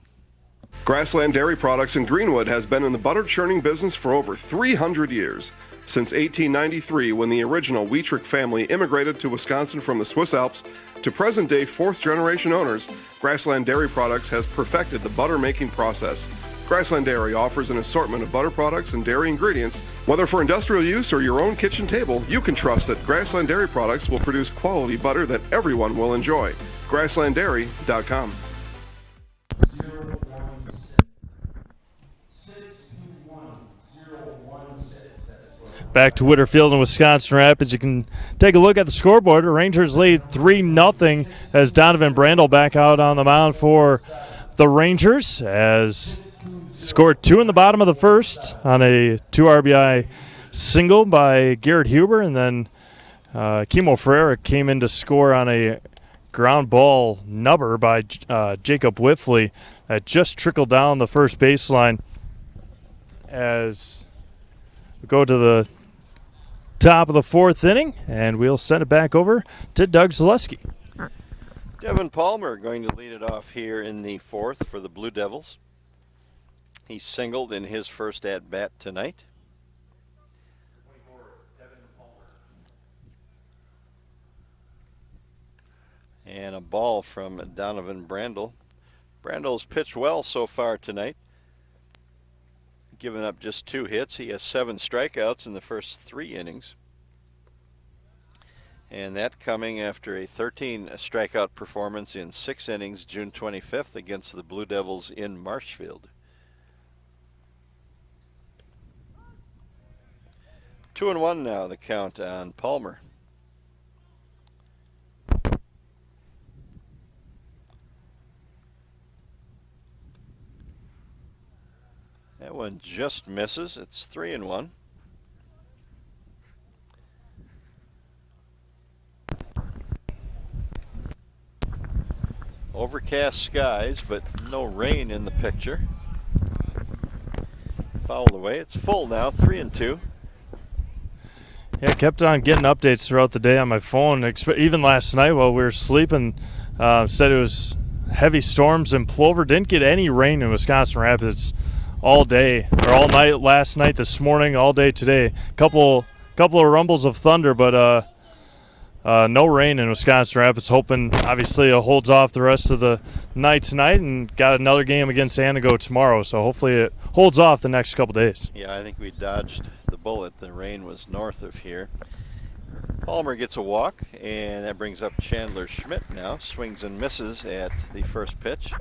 Grassland Dairy Products in Greenwood has been in the butter churning business for over 300 years. Since 1893, when the original Wietrich family immigrated to Wisconsin from the Swiss Alps, to present-day 4th-generation owners, Grassland Dairy Products has perfected the butter-making process. Grassland Dairy offers an assortment of butter products and dairy ingredients. Whether for industrial use or your own kitchen table, you can trust that Grassland Dairy Products will produce quality butter that everyone will enjoy. GrasslandDairy.com. Back to Whitterfield and Wisconsin Rapids. You can take a look at the scoreboard. The Rangers lead 3-0 as Donovan Brandel back out on the mound for the Rangers, as scored 2 in the bottom of the first on a 2 RBI single by Garrett Huber, and then Kimo Ferreira came in to score on a ground ball nubber by Jacob Whipfley that just trickled down the first baseline. As we go to the top of the 4th inning, and we'll send it back over to Doug Zaleski. Devin Palmer going to lead it off here in the 4th for the Blue Devils. He singled in his first at-bat tonight. And a ball from Donovan Brandel. Brandel's pitched well so far tonight. Given up just 2 hits. He has 7 strikeouts in the first 3 innings. And that coming after a 13 strikeout performance in 6 innings June 25th against the Blue Devils in Marshfield. 2-1 now, the count on Palmer. That one just misses. It's 3-1. Overcast skies, but no rain in the picture. Fouled away. It's full now, 3-2. Yeah, I kept on getting updates throughout the day on my phone. Even last night while we were sleeping, said it was heavy storms in Plover. Didn't get any rain in Wisconsin Rapids all day, or all night last night, this morning, all day today. Couple of rumbles of thunder, but no rain in Wisconsin Rapids. Hoping, obviously, it holds off the rest of the night tonight, and got another game against Anago tomorrow, so hopefully it holds off the next couple days. Yeah, I think we dodged the bullet. The rain was north of here. Palmer gets a walk, and that brings up Chandler Schmidt now. Swings and misses at the first pitch.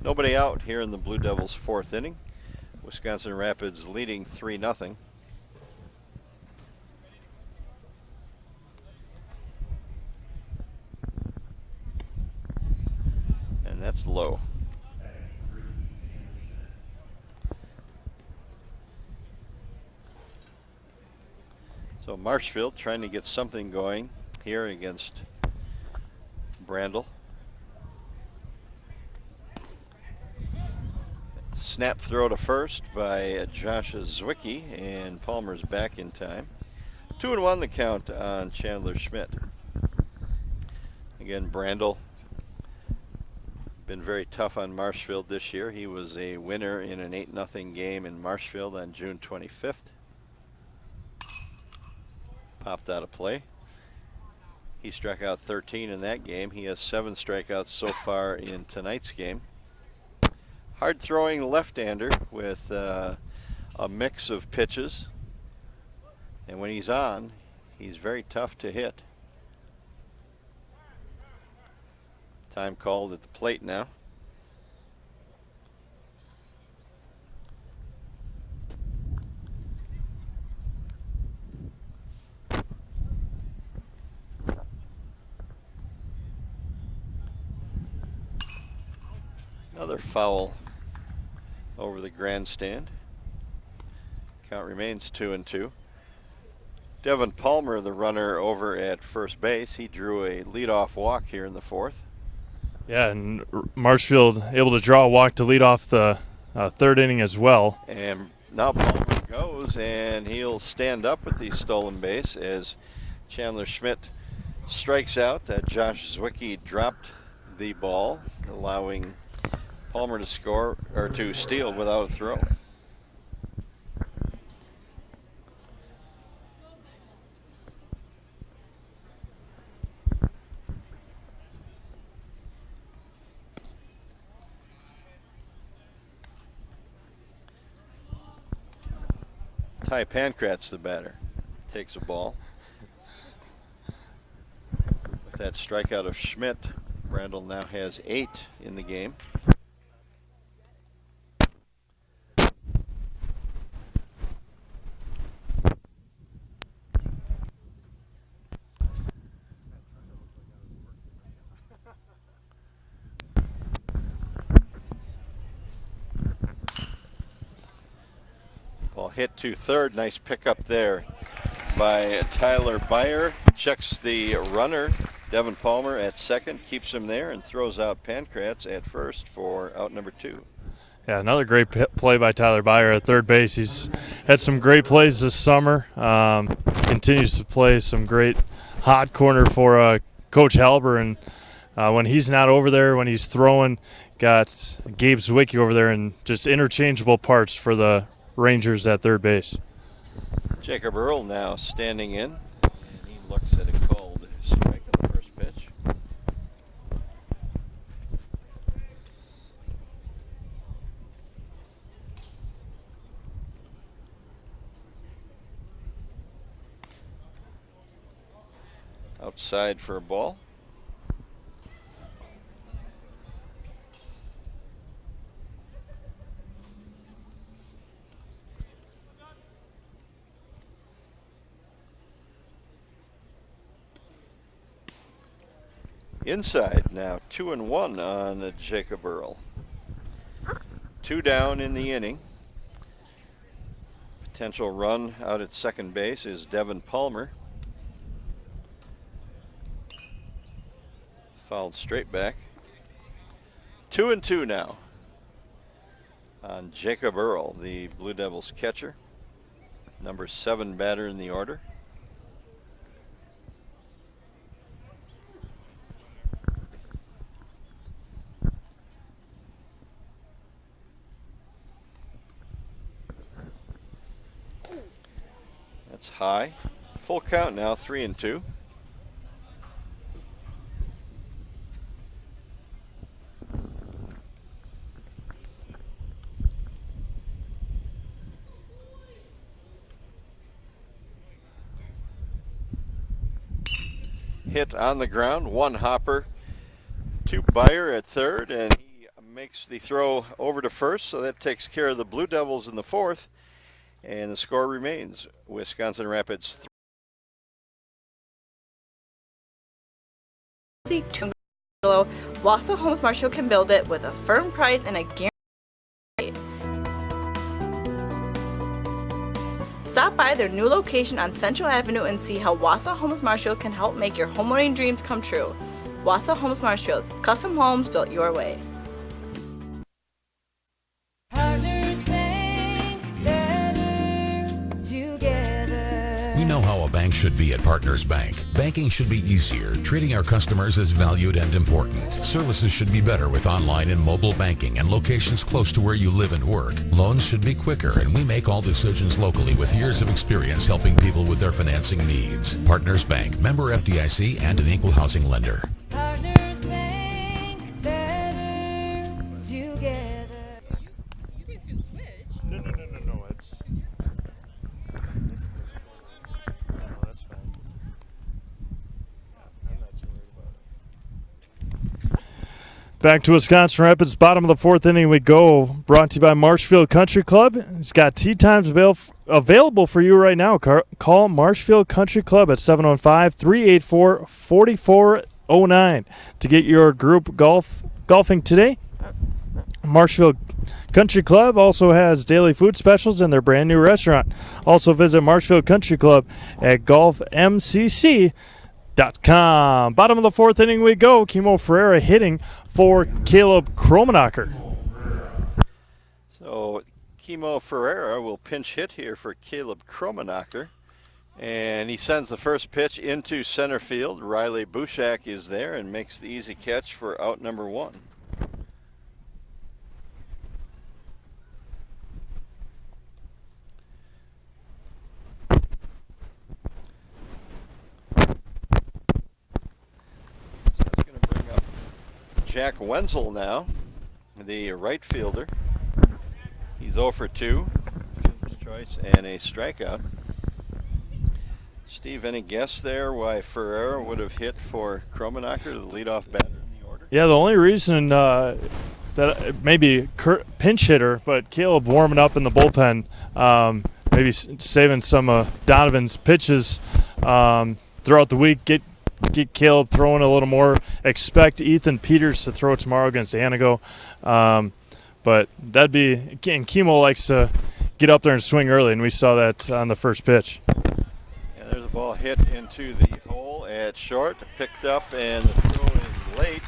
Nobody out here in the Blue Devils' 4th inning. Wisconsin Rapids leading 3-0. And that's low. So Marshfield trying to get something going here against Brandel. Snap throw to first by Josh Zwicky, and Palmer's back in time. 2-1 the count on Chandler Schmidt. Again, Brandel been very tough on Marshfield this year. He was a winner in an 8-0 game in Marshfield on June 25th. Popped out of play. He struck out 13 in that game. He has 7 strikeouts so far in tonight's game. Hard throwing left-hander with a mix of pitches. And when he's on, he's very tough to hit. Time called at the plate now. Another foul over the grandstand. Count remains 2-2. Devin Palmer, the runner over at first base, he drew a leadoff walk here in the 4th. Yeah, and Marshfield able to draw a walk to lead off the 3rd inning as well. And now Palmer goes, and he'll stand up with the stolen base as Chandler Schmidt strikes out. Josh Zwicky dropped the ball, allowing Palmer to score or to steal without a throw. Ty Pankratz, the batter, takes a ball. With that strikeout of Schmidt, Brandel now has 8 in the game. Ball hit to third. Nice pickup there by Tyler Byer. Checks the runner, Devin Palmer, at second, keeps him there, and throws out Pankratz at first for out number 2. Yeah, another great play by Tyler Byer at third base. He's had some great plays this summer. Continues to play some great hot corner for Coach Halber, and when he's not over there, when he's throwing, got Gabe Zwicky over there, and just interchangeable parts for the Rangers at third base. Jacob Earl now standing in, and he looks at a called strike on the first pitch. Outside for a ball. Inside now, 2-1 on Jacob Earl. 2 down in the inning. Potential run out at second base is Devin Palmer. Fouled straight back. 2-2 now on Jacob Earl, the Blue Devils catcher. Number 7 batter in the order. That's high. Full count now, 3-2. Hit on the ground, 1 hopper to Byer at third, and he makes the throw over to first, so that takes care of the Blue Devils in the 4th. And the score remains Wisconsin Rapids 3. Wausau Homes Marshall can build it with a firm price and a guarantee. Stop by their new location on Central Avenue and see how Wausau Homes Marshfield can help make your homeowning dreams come true. Wausau Homes Marshfield, custom homes built your way. Partners Bank, better together. We know how a bank should be at Partners Bank. Banking should be easier, treating our customers as valued and important. Services should be better with online and mobile banking and locations close to where you live and work. Loans should be quicker, and we make all decisions locally with years of experience helping people with their financing needs. Partners Bank, member FDIC, and an equal housing lender. Partners Bank, better together. You guys can switch. No. It's. No, that's fine. I'm not too worried about it. Back to Wisconsin Rapids, bottom of the fourth inning we go. Brought to you by Marshfield Country Club. It's got tee times available for you right now. Call Marshfield Country Club at 715-384-4409 to get your group golfing today. Marshfield Country Club also has daily food specials in their brand new restaurant. Also visit Marshfield Country Club at golfmcc.com. Bottom of the fourth inning we go. Kimo Ferreira hitting for Caleb Kromenacher. So Kimo Ferreira will pinch hit here for Caleb Kromenacher. And he sends the first pitch into center field. Riley Bushak is there and makes the easy catch for out number one. Jack Wenzel now, the right fielder. He's 0 for 2, fielder's choice, and a strikeout. Steve, any guess there why Ferreira would have hit for Kromenacher, the leadoff batter in the order? Yeah, the only reason that maybe pinch hitter, but Caleb warming up in the bullpen, maybe saving some Donovan's pitches throughout the week, get Caleb throwing a little more. Expect Ethan Peters to throw tomorrow against Anago. But that'd be, and Kimo likes to get up there and swing early, and we saw that on the first pitch. And there's a ball hit into the hole at short, picked up, and the throw is late.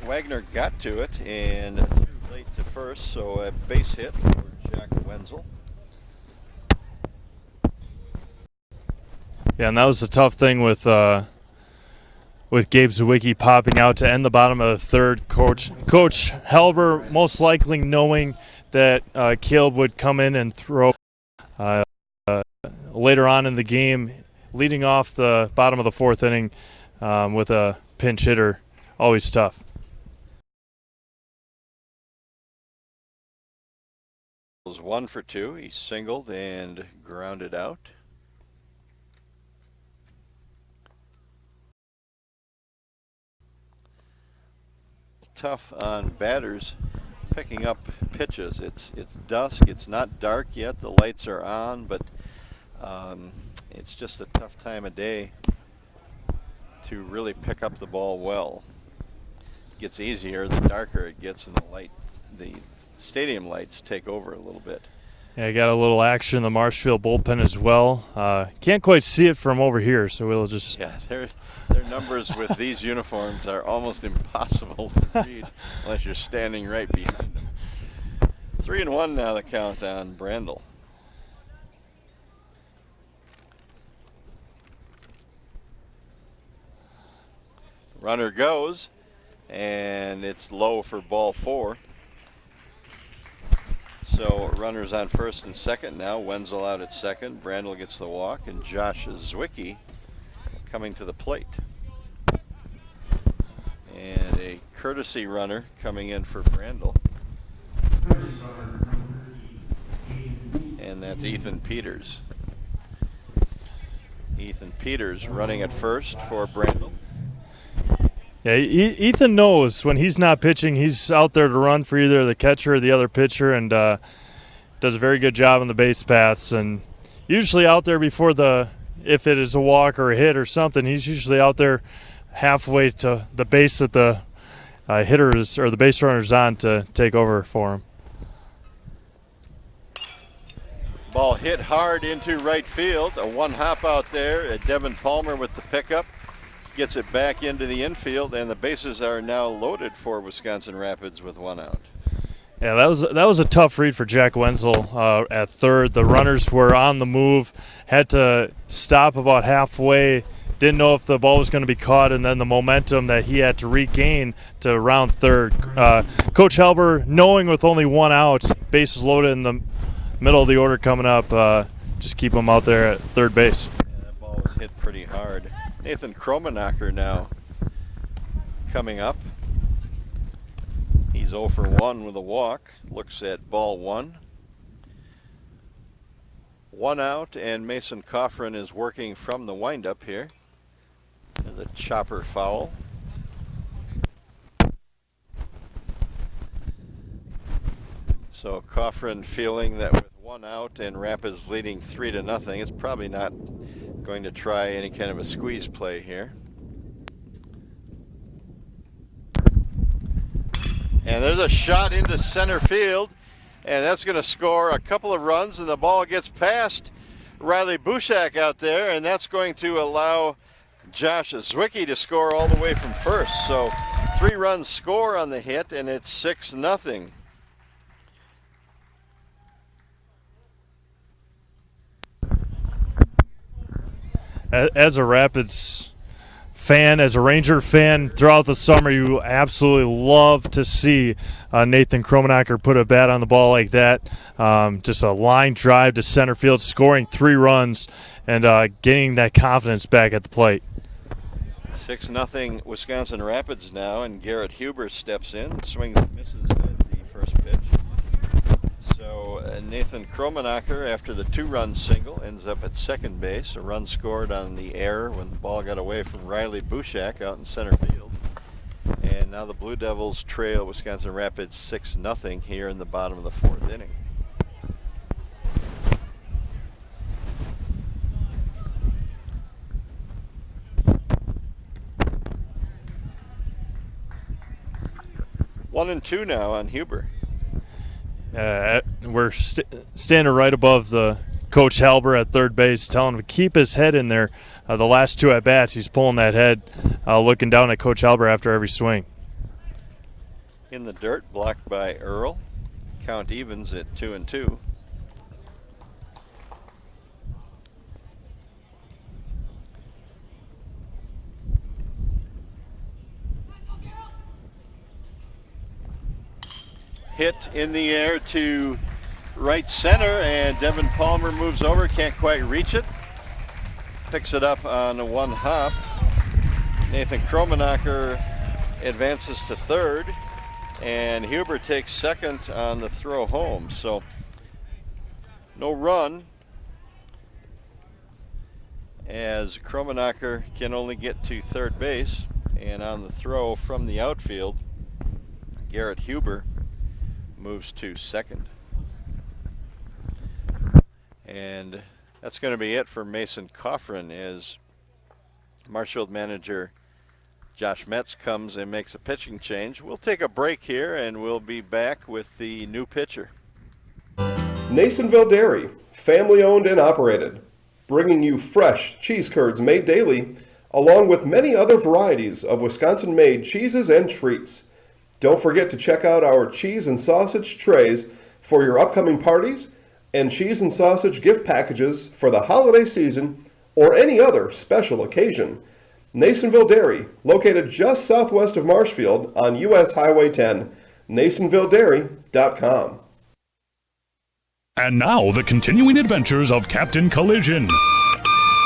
Wagner got to it and threw late to first, so a base hit for Jack Wenzel. Yeah, and that was the tough thing with Gabe Zawicki popping out to end the bottom of the third. Coach Halber most likely knowing that Caleb would come in and throw later on in the game, leading off the bottom of the fourth inning with a pinch hitter. Always tough. Was 1 for 2. He singled and grounded out. Tough on batters picking up pitches. It's dusk. It's not dark yet. The lights are on, but it's just a tough time of day to really pick up the ball well. It gets easier the darker it gets, and the stadium lights take over a little bit. Yeah, got a little action in the Marshfield bullpen as well. Can't quite see it from over here, so we'll just... Yeah, their numbers with these uniforms are almost impossible to read unless you're standing right behind them. 3-1 now the count on Brandel. Runner goes, and it's low for ball 4. So runners on first and second now. Wenzel out at second. Brandel gets the walk, and Josh Zwicky coming to the plate. And a courtesy runner coming in for Brandel. And that's Ethan Peters. Ethan Peters running at first for Brandel. Yeah, Ethan knows when he's not pitching, he's out there to run for either the catcher or the other pitcher, and does a very good job on the base paths. And usually out there before if it is a walk or a hit or something, he's usually out there halfway to the base that the hitters or the base runner's on to take over for him. Ball hit hard into right field. A one hop out there. Devin Palmer with the pickup. Gets it back into the infield, and the bases are now loaded for Wisconsin Rapids with one out. Yeah, that was a tough read for Jack Wenzel at third. The runners were on the move, had to stop about halfway, didn't know if the ball was going to be caught, and then the momentum that he had to regain to round third. Coach Helber, knowing with only one out, bases loaded in the middle of the order coming up, just keep him out there at third base. Yeah, that ball was hit pretty hard. Nathan Kromenacher now coming up. He's 0 for 1 with a walk. Looks at ball one. One out, and Mason Coffrin is working from the windup here. And the chopper foul. So Coffrin feeling that with one out and Rapids leading 3-0, it's probably not going to try any kind of a squeeze play here. And there's a shot into center field, and that's going to score a couple of runs, and the ball gets past Riley Bushak out there, and that's going to allow Josh Zwicky to score all the way from first. So 3 runs score on the hit, and it's 6-0. As a Rapids fan, as a Ranger fan, throughout the summer, you absolutely love to see Nathan Kromenacher put a bat on the ball like that. Just a line drive to center field, scoring 3 runs, and getting that confidence back at the plate. 6-0 Wisconsin Rapids now, and Garrett Huber steps in, swings and misses at the first pitch. So Nathan Kromenacher, after the 2-run single, ends up at second base. A run scored on the error when the ball got away from Riley Bushak out in center field. And now the Blue Devils trail Wisconsin Rapids 6-0 here in the bottom of the 4th inning. One and two now on Huber. We're standing right above the Coach Halber at third base, telling him to keep his head in there. The last 2 at-bats, he's pulling that head, looking down at Coach Halber after every swing. In the dirt, blocked by Earl. Count evens at 2-2. Hit in the air to right center, and Devin Palmer moves over, can't quite reach it. Picks it up on a one hop. Nathan Kromenacher advances to third, and Huber takes second on the throw home. So no run, as Kromenacher can only get to third base, and on the throw from the outfield, Garrett Huber moves to second. And that's going to be it for Mason Coffrin, as Marshfield manager Josh Metz comes and makes a pitching change. We'll take a break here, and we'll be back with the new pitcher. Nasonville Dairy, family owned and operated, bringing you fresh cheese curds made daily, along with many other varieties of Wisconsin-made cheeses and treats. Don't forget to check out our cheese and sausage trays for your upcoming parties and cheese and sausage gift packages for the holiday season or any other special occasion. Nasonville Dairy, located just southwest of Marshfield on US Highway 10, NasonvilleDairy.com. And now, the continuing adventures of Captain Collision.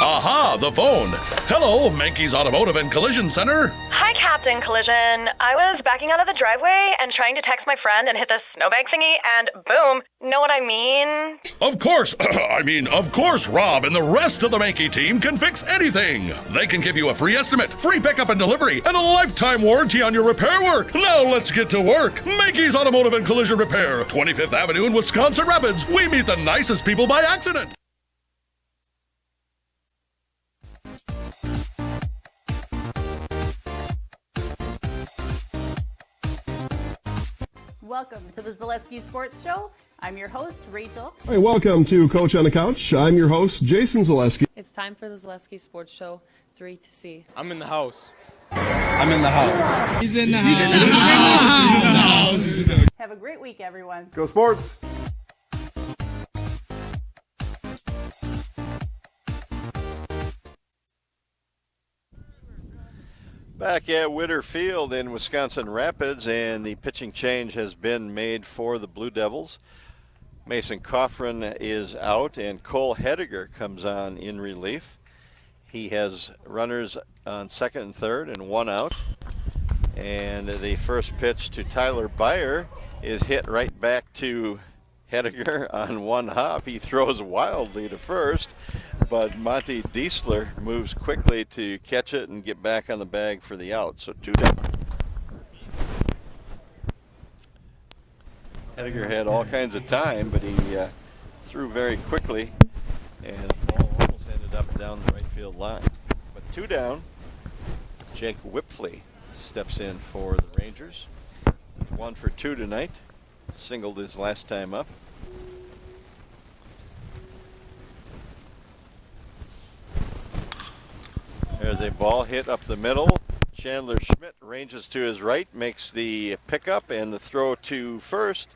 Aha, the phone. Hello, Mankey's Automotive and Collision Center. Hi, Captain Collision. I was backing out of the driveway and trying to text my friend and hit the snowbank thingy, and boom. Know what I mean? Of course. Of course, Rob and the rest of the Mankey team can fix anything. They can give you a free estimate, free pickup and delivery, and a lifetime warranty on your repair work. Now let's get to work. Mankey's Automotive and Collision Repair, 25th Avenue in Wisconsin Rapids. We meet the nicest people by accident. Welcome to the Zaleski Sports Show. I'm your host, Rachel. Hey, welcome to Coach on the Couch. I'm your host, Jason Zaleski. It's time for the Zaleski Sports Show 3 to C. I'm in the house. I'm in the house. He's in the house. Have a great week, everyone. Go Sports! Back at Witter Field in Wisconsin Rapids, and the pitching change has been made for the Blue Devils. Mason Coffrin is out, and Cole Hediger comes on in relief. He has runners on second and third and one out. And the first pitch to Tyler Byer is hit right back to Hediger on one hop. He throws wildly to first, but Monty Diesler moves quickly to catch it and get back on the bag for the out. So 2 down. Hediger had all kinds of time, but he threw very quickly, and the ball almost ended up down the right field line. But 2 down. Jake Whipfley steps in for the Rangers. 1 for 2 tonight. Singled his last time up. There's a ball hit up the middle. Chandler Schmidt ranges to his right, makes the pickup and the throw to first,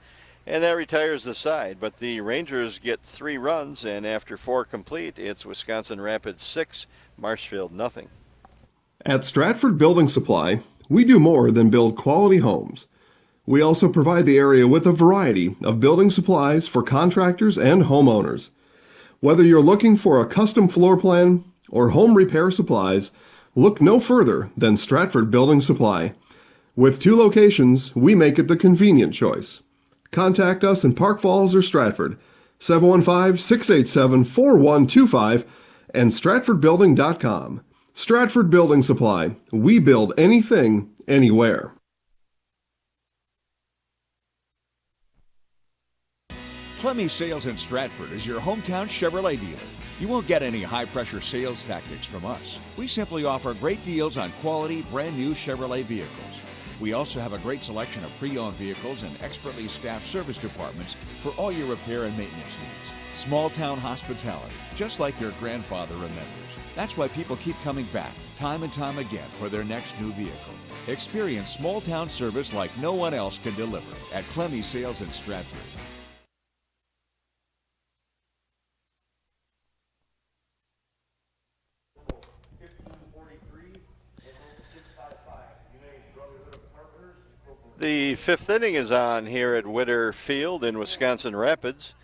and that retires the side. But the Rangers get 3 runs, and after 4 complete, it's Wisconsin Rapids 6, Marshfield nothing. At Stratford Building Supply, we do more than build quality homes. We also provide the area with a variety of building supplies for contractors and homeowners. Whether you're looking for a custom floor plan or home repair supplies, look no further than Stratford Building Supply. With 2 locations, we make it the convenient choice. Contact us in Park Falls or Stratford, 715-687-4125 and stratfordbuilding.com. Stratford Building Supply. We build anything, anywhere. Clemmy Sales in Stratford is your hometown Chevrolet dealer. You won't get any high-pressure sales tactics from us. We simply offer great deals on quality, brand-new Chevrolet vehicles. We also have a great selection of pre-owned vehicles and expertly staffed service departments for all your repair and maintenance needs. Small-town hospitality, just like your grandfather remembers. That's why people keep coming back, time and time again, for their next new vehicle. Experience small-town service like no one else can deliver at Clemmy Sales in Stratford. The 5th inning is on here at Witter Field in Wisconsin Rapids,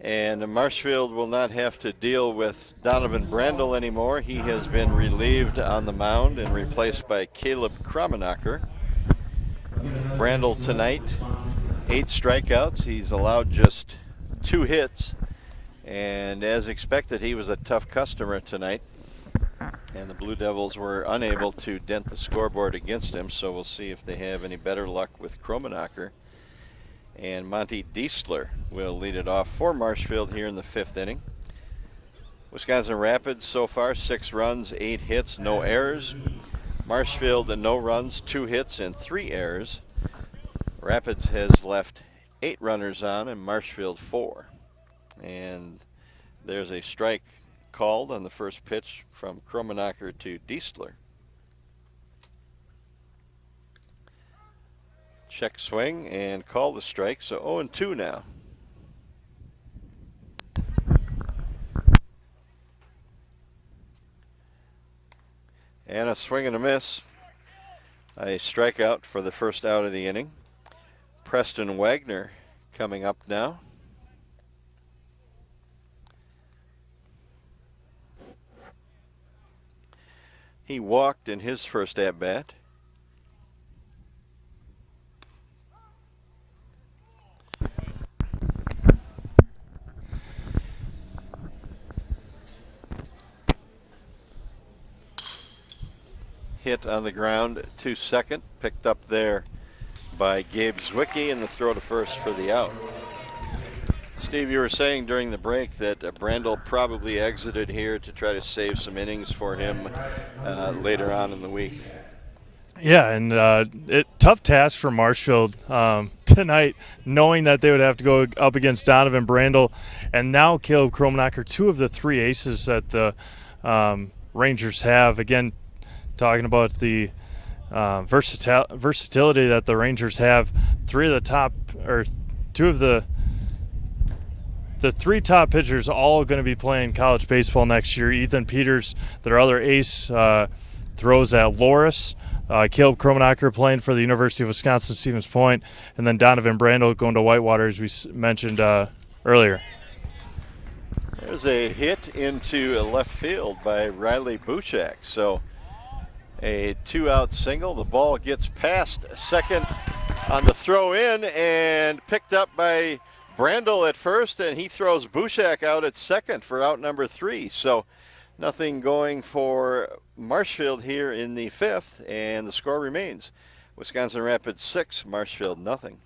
and Marshfield will not have to deal with Donovan Brandel anymore. He has been relieved on the mound and replaced by Caleb Kromenacher. Brandel tonight, 8 strikeouts. He's allowed just 2 hits, and as expected, he was a tough customer tonight. And the Blue Devils were unable to dent the scoreboard against him, so we'll see if they have any better luck with Kromenacher. And Monty Diesler will lead it off for Marshfield here in the 5th inning. Wisconsin Rapids so far 6 runs, 8 hits, no errors. Marshfield no runs, 2 hits, and 3 errors. Rapids has left 8 runners on and Marshfield 4. And there's a strike called on the first pitch from Kromenacher to Diesler. Check swing and call the strike, so 0-2 now. And a swing and a miss. A strikeout for the first out of the inning. Preston Wagner coming up now. He walked in his first at-bat. Hit on the ground to second, picked up there by Gabe Zwicky, and the throw to first for the out. Steve, you were saying during the break that Brandel probably exited here to try to save some innings for him later on in the week. Yeah, and tough task for Marshfield tonight, knowing that they would have to go up against Donovan Brandel and now Caleb Kromnacher, two of the three aces that the Rangers have. Again, talking about the versatility that the Rangers have. Two of the three top pitchers all going to be playing college baseball next year. Ethan Peters, their other ace, throws at Loris. Caleb Kromnacher playing for the University of Wisconsin-Stevens Point, and then Donovan Brandel going to Whitewater, as we mentioned earlier. There's a hit into left field by Riley Buchak. So a 2-out single. The ball gets past second on the throw in and picked up by Brandel at first, and he throws Buchak out at second for out number 3. So nothing going for Marshfield here in the 5th, and the score remains Wisconsin Rapids 6, Marshfield nothing.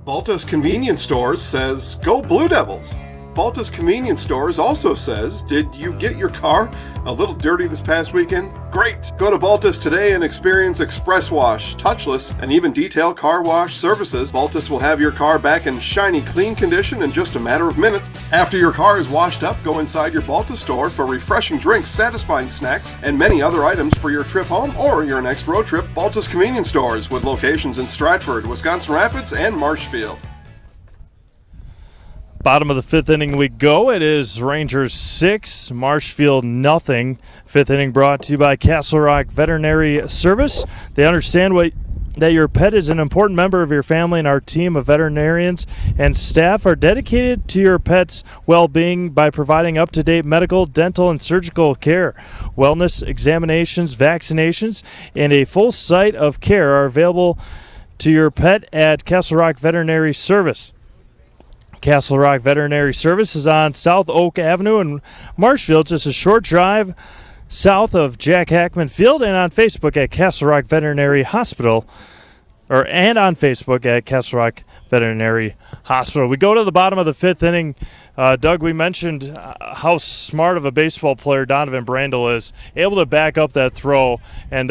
Baltus Convenience Stores says, "Go Blue Devils." Baltus Convenience Stores also says, "Did you get your car a little dirty this past weekend? Great! Go to Baltus today and experience express wash, touchless, and even detailed car wash services. Baltus will have your car back in shiny, clean condition in just a matter of minutes. After your car is washed up, go inside your Baltus store for refreshing drinks, satisfying snacks, and many other items for your trip home or your next road trip. Baltus Convenience Stores with locations in Stratford, Wisconsin Rapids, and Marshfield." Bottom of the 5th inning we go. It is Rangers 6, Marshfield nothing. 5th inning brought to you by Castle Rock Veterinary Service. They understand that your pet is an important member of your family, and our team of veterinarians and staff are dedicated to your pet's well-being by providing up-to-date medical, dental, and surgical care. Wellness examinations, vaccinations, and a full site of care are available to your pet at Castle Rock Veterinary Service. Castle Rock Veterinary Service is on South Oak Avenue in Marshfield, just a short drive south of Jack Hackman Field, and on Facebook at Castle Rock Veterinary Hospital, and on Facebook at Castle Rock Veterinary Hospital. We go to the bottom of the 5th inning. Doug, we mentioned how smart of a baseball player Donovan Brandel is, able to back up that throw and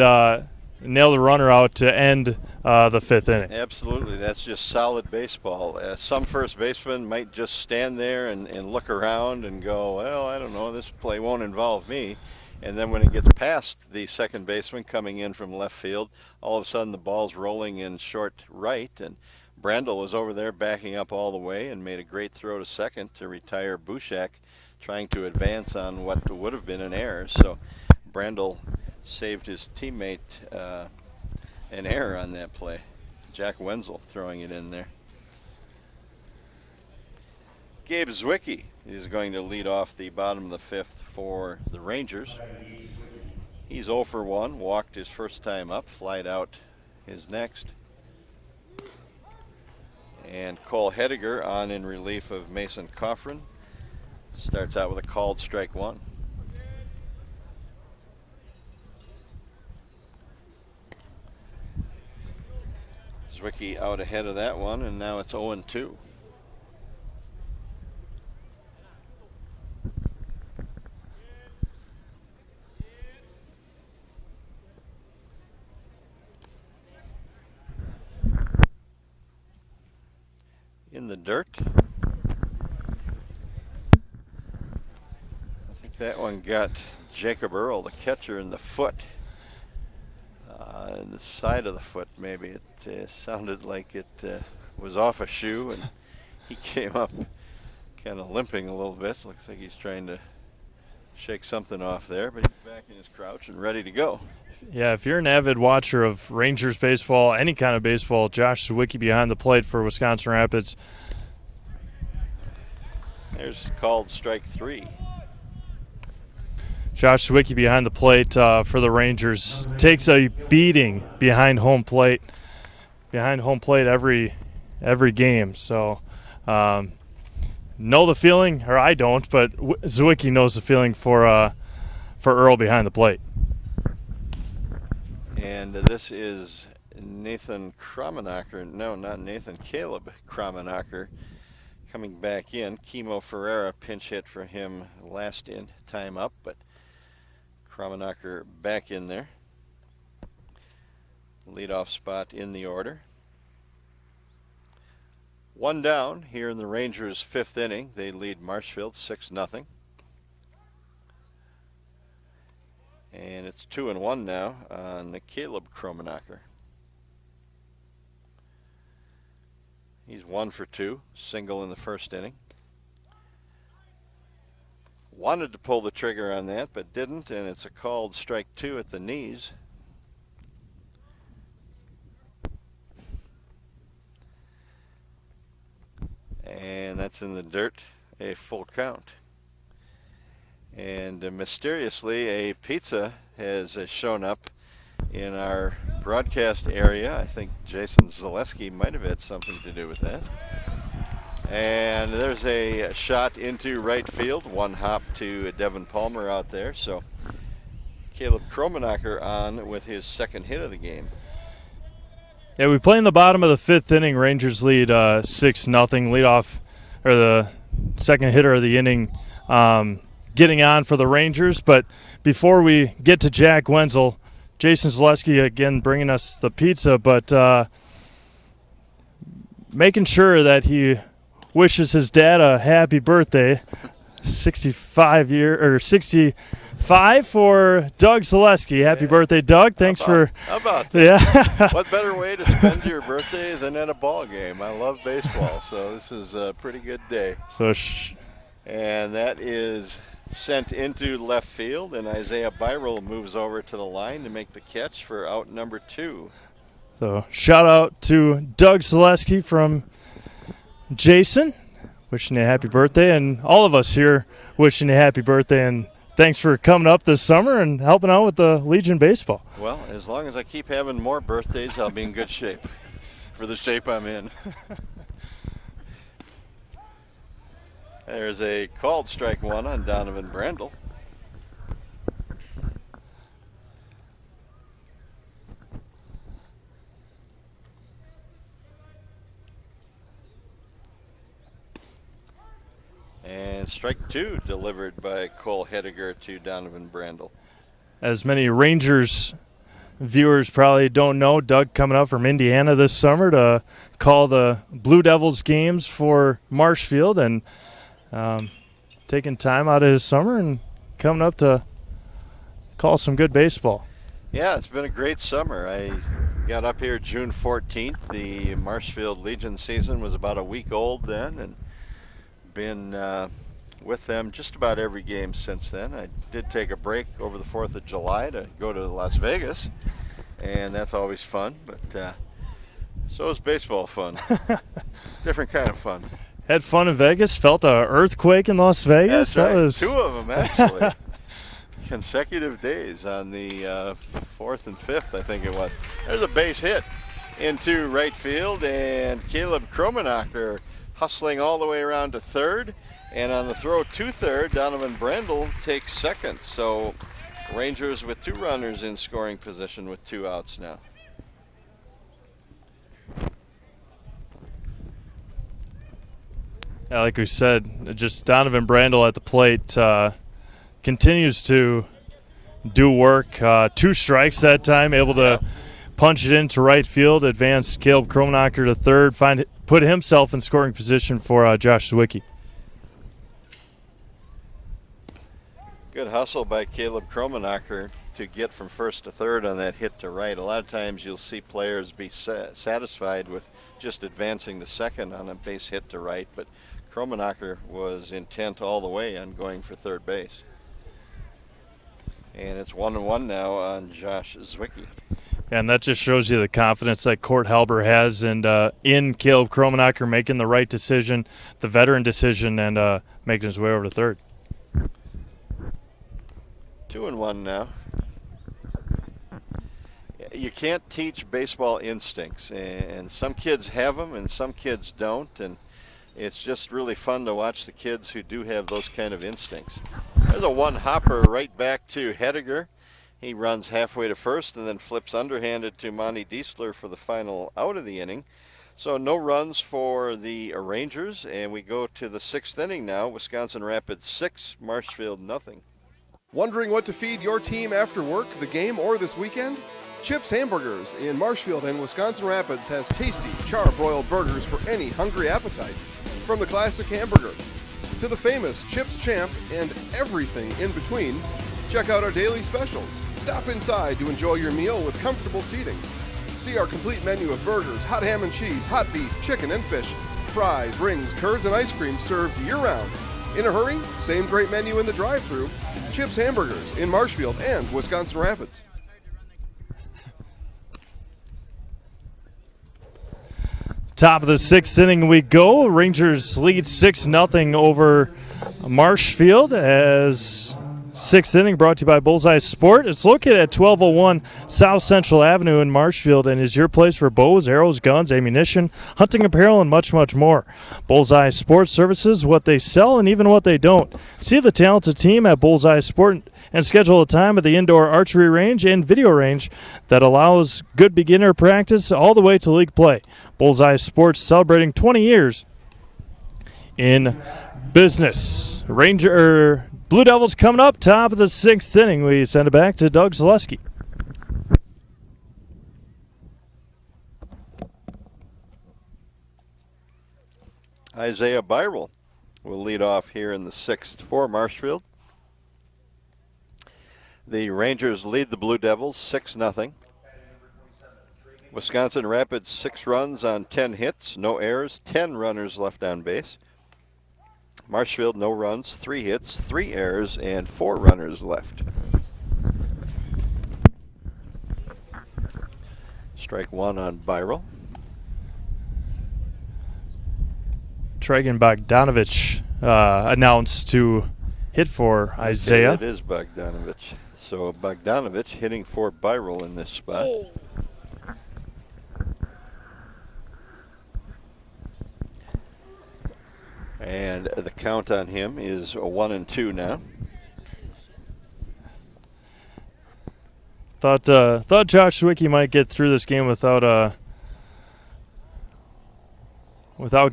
nail the runner out to end the 5th inning. Absolutely. That's just solid baseball. Some first basemen might just stand there and look around and go, well, I don't know, this play won't involve me. And then when it gets past the second baseman coming in from left field, all of a sudden the ball's rolling in short right, and Brandel was over there backing up all the way and made a great throw to second to retire Buchak, trying to advance on what would have been an error. So Brandel saved his teammate an error on that play. Jack Wenzel throwing it in there. Gabe Zwicky is going to lead off the bottom of the 5th for the Rangers. He's 0 for 1, walked his first time up, flied out his next. And Cole Hediger on in relief of Mason Coffrin. Starts out with a called strike 1. Zwicky out ahead of that one, and now it's 0-2. In the dirt. I think that one got Jacob Earl, the catcher, in the foot. In the side of the foot, maybe. It sounded like it was off a shoe, and he came up kind of limping a little bit. Looks like he's trying to shake something off there, but he's back in his crouch and ready to go. Yeah, if you're an avid watcher of Rangers baseball, any kind of baseball, Josh Sawicki behind the plate for Wisconsin Rapids. There's called strike 3. Josh Sawicki behind the plate for the Rangers takes a beating behind home plate every game. So know the feeling, or I don't, but Sawicki knows the feeling for Earl behind the plate. And this is Nathan Kramenacher. No, not Nathan. Caleb Kramenacher coming back in. Kimo Ferreira pinch hit for him last time up, but Kramenacher back in there. leadoff spot in the order. One down here in the Rangers' fifth inning. They lead Marshfield 6-0. And it's 2-1 now on Caleb Kromenacher. He's 1 for 2, single in the first inning. Wanted to pull the trigger on that, but didn't, and it's a called strike 2 at the knees. And that's in the dirt, a full count. And mysteriously, a pizza has shown up in our broadcast area. I think Jason Zaleski might have had something to do with that. And there's a shot into right field, one hop to Devin Palmer out there. So Caleb Kromenacher on with his second hit of the game. Yeah, we play in the bottom of the fifth inning. Rangers lead 6-0. Leadoff, or the second hitter of the inning, getting on for the Rangers. But before we get to Jack Wenzel, Jason Zaleski again bringing us the pizza, but making sure that he wishes his dad a happy birthday. 65 for Doug Zaleski. Happy birthday, Doug. Thanks How about that? Yeah. What better way to spend your birthday than at a ball game? I love baseball, so this is a pretty good day. And that is sent into left field, and Isaiah Byrell moves over to the line to make the catch for out number 2. So shout out to Doug Zaleski from Jason, wishing you a happy birthday, and all of us here wishing you a happy birthday, and thanks for coming up this summer and helping out with the Legion Baseball. Well, as long as I keep having more birthdays, I'll be in good shape for the shape I'm in. There's a called strike 1 on Donovan Brandel. And strike 2 delivered by Cole Hediger to Donovan Brandel. As many Rangers viewers probably don't know, Doug coming up from Indiana this summer to call the Blue Devils games for Marshfield, and taking time out of his summer and coming up to call some good baseball. Yeah, it's been a great summer. I got up here June 14th. The Marshfield Legion season was about a week old then, and been with them just about every game since then. I did take a break over the 4th of July to go to Las Vegas, and that's always fun, but so is baseball fun. Different kind of fun. Had fun in Vegas, felt an earthquake in Las Vegas. That's right. That was 2 of them, actually. Consecutive days on the 4th and 5th, I think it was. There's a base hit into right field, and Caleb Kromenacher hustling all the way around to third, and on the throw to third, Donovan Brandel takes second. So Rangers with 2 runners in scoring position with 2 outs now. Yeah, like we said, just Donovan Brandel at the plate continues to do work. 2 strikes that time, able to punch it into right field, advance Caleb Kromenacher to third, put himself in scoring position for Josh Zwicky. Good hustle by Caleb Kromenacher to get from first to third on that hit to right. A lot of times you'll see players be satisfied with just advancing to second on a base hit to right, but Kromenacher was intent all the way on going for third base. And it's 1-1 now on Josh Zwicky. And that just shows you the confidence that Court Halber has in Caleb Kromenacher making the right decision, the veteran decision, and making his way over to third. 2-1 now. You can't teach baseball instincts, and some kids have them and some kids don't, and it's just really fun to watch the kids who do have those kind of instincts. There's a one-hopper right back to Hediger. He runs halfway to first and then flips underhanded to Monty Diesler for the final out of the inning. So no runs for the Rangers, and we go to the 6th inning now. Wisconsin Rapids 6, Marshfield nothing. Wondering what to feed your team after work, the game, or this weekend? Chips Hamburgers in Marshfield and Wisconsin Rapids has tasty, char-broiled burgers for any hungry appetite. From the classic hamburger to the famous Chips Champ and everything in between, check out our daily specials. Stop inside to enjoy your meal with comfortable seating. See our complete menu of burgers, hot ham and cheese, hot beef, chicken and fish, fries, rings, curds, and ice cream served year-round. In a hurry? Same great menu in the drive-thru. Chips Hamburgers in Marshfield and Wisconsin Rapids. Top of the sixth inning we go. Rangers lead 6-0 over Marshfield as sixth inning brought to you by Bullseye Sport. It's located at 1201 South Central Avenue in Marshfield and is your place for bows, arrows, guns, ammunition, hunting apparel, and much, much more. Bullseye Sports services what they sell and even what they don't. See the talented team at Bullseye Sport and schedule a time at the indoor archery range and video range that allows good beginner practice all the way to league play. Bullseye Sports celebrating 20 years in business. Blue Devils coming up, top of the sixth inning. We send it back to Doug Zaleski. Isaiah Byrel will lead off here in the sixth for Marshfield. The Rangers lead the Blue Devils 6-0. Wisconsin Rapids 6 runs on 10 hits, no errors, 10 runners left on base. Marshfield no runs, 3 hits, 3 errors, and 4 runners left. Strike one on Byrel. Dragan Bogdanovich announced to hit for Isaiah. Okay, it is Bogdanovich. So Bogdanovich hitting for Byrel in this spot. And the count on him is a 1-2 now. Thought Josh Zwicky might get through this game without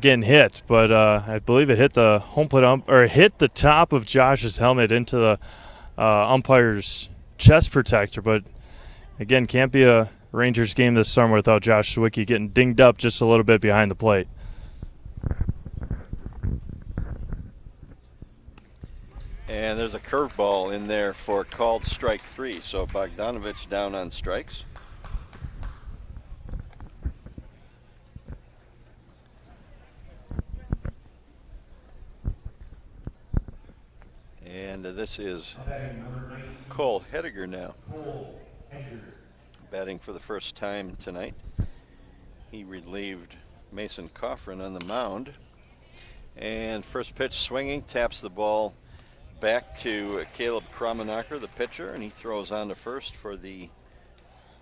getting hit, but I believe it hit the home plate hit the top of Josh's helmet into the umpire's chest protector. But again, can't be a Rangers game this summer without Josh Zwicky getting dinged up just a little bit behind the plate. And there's a curveball in there for called strike 3. So Bogdanovich down on strikes. And this is Cole Hediger now, batting for the first time tonight. He relieved Mason Coffrin on the mound. And first pitch swinging, taps the ball back to Caleb Kramenacher, the pitcher, and he throws on to first for the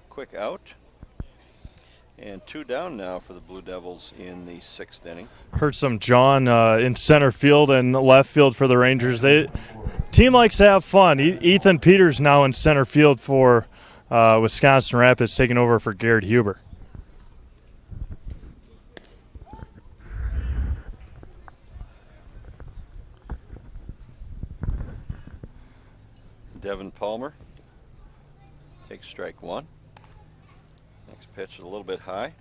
quick out. And 2 down now for the Blue Devils in the sixth inning. Heard some John in center field and left field for the Rangers. Team likes to have fun. Ethan Peters now in center field for Wisconsin Rapids, taking over for Garrett Huber. Devin Palmer takes strike 1. Next pitch a little bit high.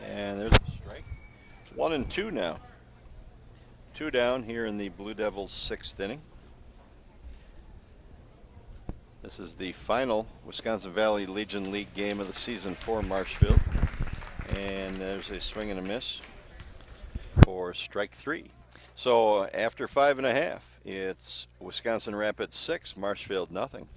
And there's a strike. 1-2 now. 2 down here in the Blue Devils' sixth inning. This is the final Wisconsin Valley Legion League game of the season for Marshfield. And there's a swing and a miss for strike 3. So after 5.5, it's Wisconsin Rapids 6, Marshfield nothing.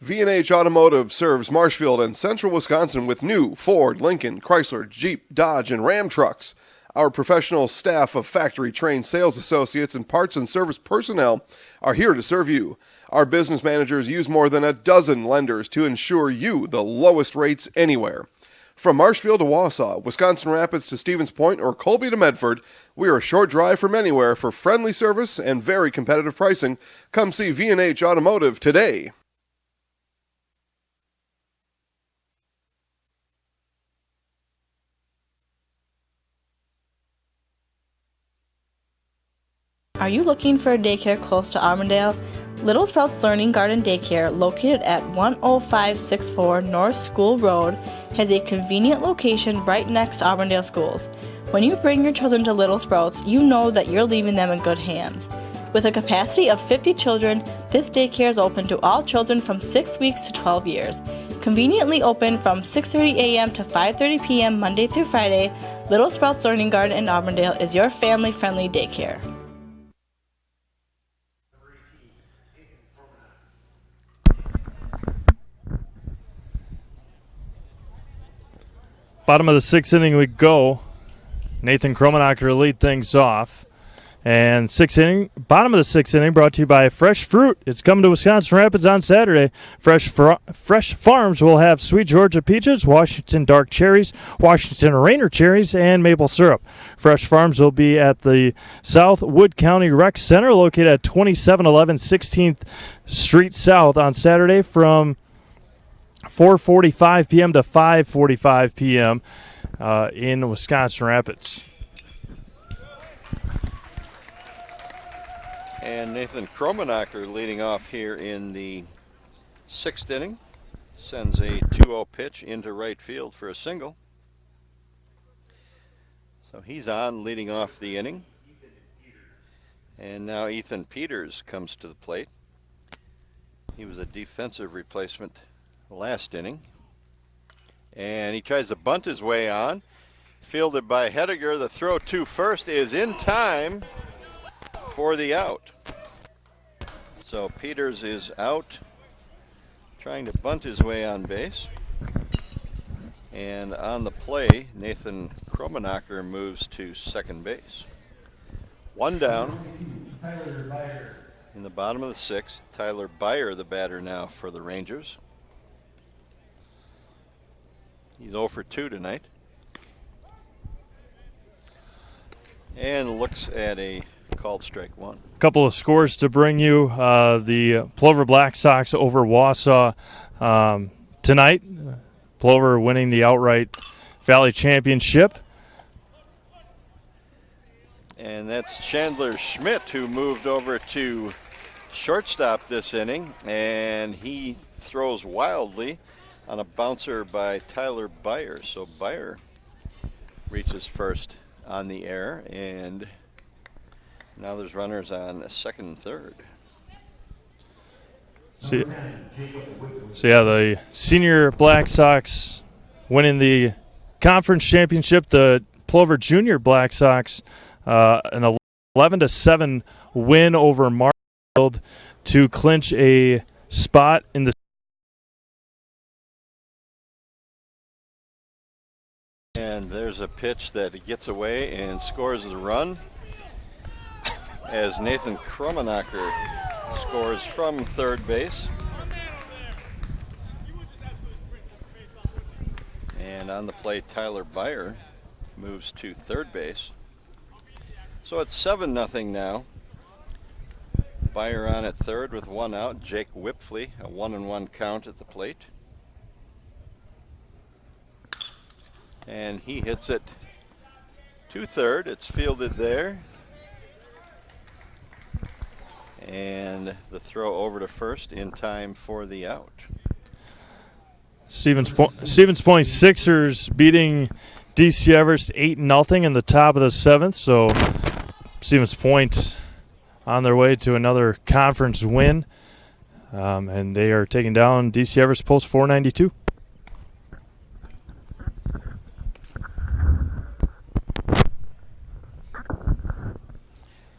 V&H Automotive serves Marshfield and Central Wisconsin with new Ford, Lincoln, Chrysler, Jeep, Dodge, and Ram trucks. Our professional staff of factory-trained sales associates and parts and service personnel are here to serve you. Our business managers use more than a dozen lenders to ensure you the lowest rates anywhere. From Marshfield to Wausau, Wisconsin Rapids to Stevens Point, or Colby to Medford, we are a short drive from anywhere for friendly service and very competitive pricing. Come see V&H Automotive today. Are you looking for a daycare close to Armandale? Little Sprouts Learning Garden Daycare, located at 10564 North School Road, has a convenient location right next to Armandale schools. When you bring your children to Little Sprouts, you know that you're leaving them in good hands. With a capacity of 50 children, this daycare is open to all children from 6 weeks to 12 years. Conveniently open from 6:30 a.m. to 5:30 p.m. Monday through Friday, Little Sprouts Learning Garden in Armandale is your family-friendly daycare. Bottom of the sixth inning we go. Nathan Kromenacher to lead things off. And bottom of the sixth inning brought to you by Fresh Fruit. It's coming to Wisconsin Rapids on Saturday. Fresh Farms will have Sweet Georgia peaches, Washington dark cherries, Washington Rainier cherries, and maple syrup. Fresh Farms will be at the South Wood County Rec Center, located at 2711 16th Street South on Saturday from 4:45 p.m. to 5:45 p.m. In Wisconsin Rapids. And Nathan Kromenacher leading off here in the sixth inning. Sends a 2-0 pitch into right field for a single. So he's on leading off the inning. And now Ethan Peters comes to the plate. He was a defensive replacement last inning. And he tries to bunt his way on. Fielded by Hediger. The throw to first is in time for the out. So Peters is out, trying to bunt his way on base. And on the play, Nathan Kromenacher moves to second base. One down in the bottom of the sixth. Tyler Byer, the batter now for the Rangers. He's 0 for 2 tonight. And looks at a called strike one. Couple of scores to bring you. The Plover Black Sox over Wausau tonight. Plover winning the outright Valley Championship. And that's Chandler Schmidt, who moved over to shortstop this inning, and he throws wildly on a bouncer by Tyler Byer. So Byer reaches first on the air, and now there's runners on second and third. So yeah, the senior Black Sox winning the conference championship. The Plover Junior Black Sox an 11-7 win over Marshfield to clinch a spot in the. And there's a pitch that gets away and scores the run as Nathan Kromenacher scores from third base. And on the plate, Tyler Byer moves to third base. So it's 7-0 now. Byer on at third with one out. Jake Whipfley, a 1-1 count at the plate. And he hits it to third. It's fielded there. And the throw over to first in time for the out. Stevens Point Sixers beating DC Everest 8-0 in the top of the seventh. So Stevens Point on their way to another conference win. And they are taking down DC Everest post 492.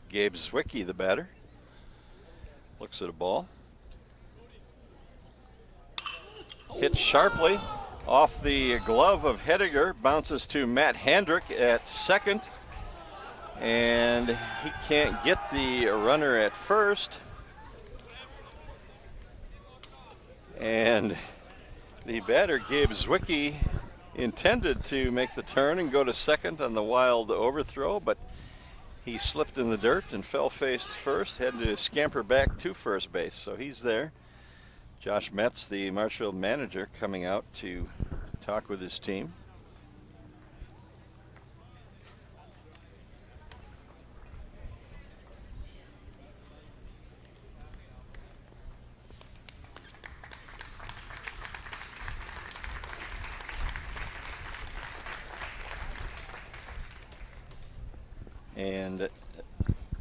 Gabe Zwicky, the batter, looks at a ball. Hit sharply off the glove of Hediger, bounces to Matt Handrick at second, and he can't get the runner at first. And the batter, Gabe Zwicky, intended to make the turn and go to second on the wild overthrow, but he slipped in the dirt and fell face first, had to scamper back to first base. So he's there. Josh Metz, the Marshfield manager, coming out to talk with his team. And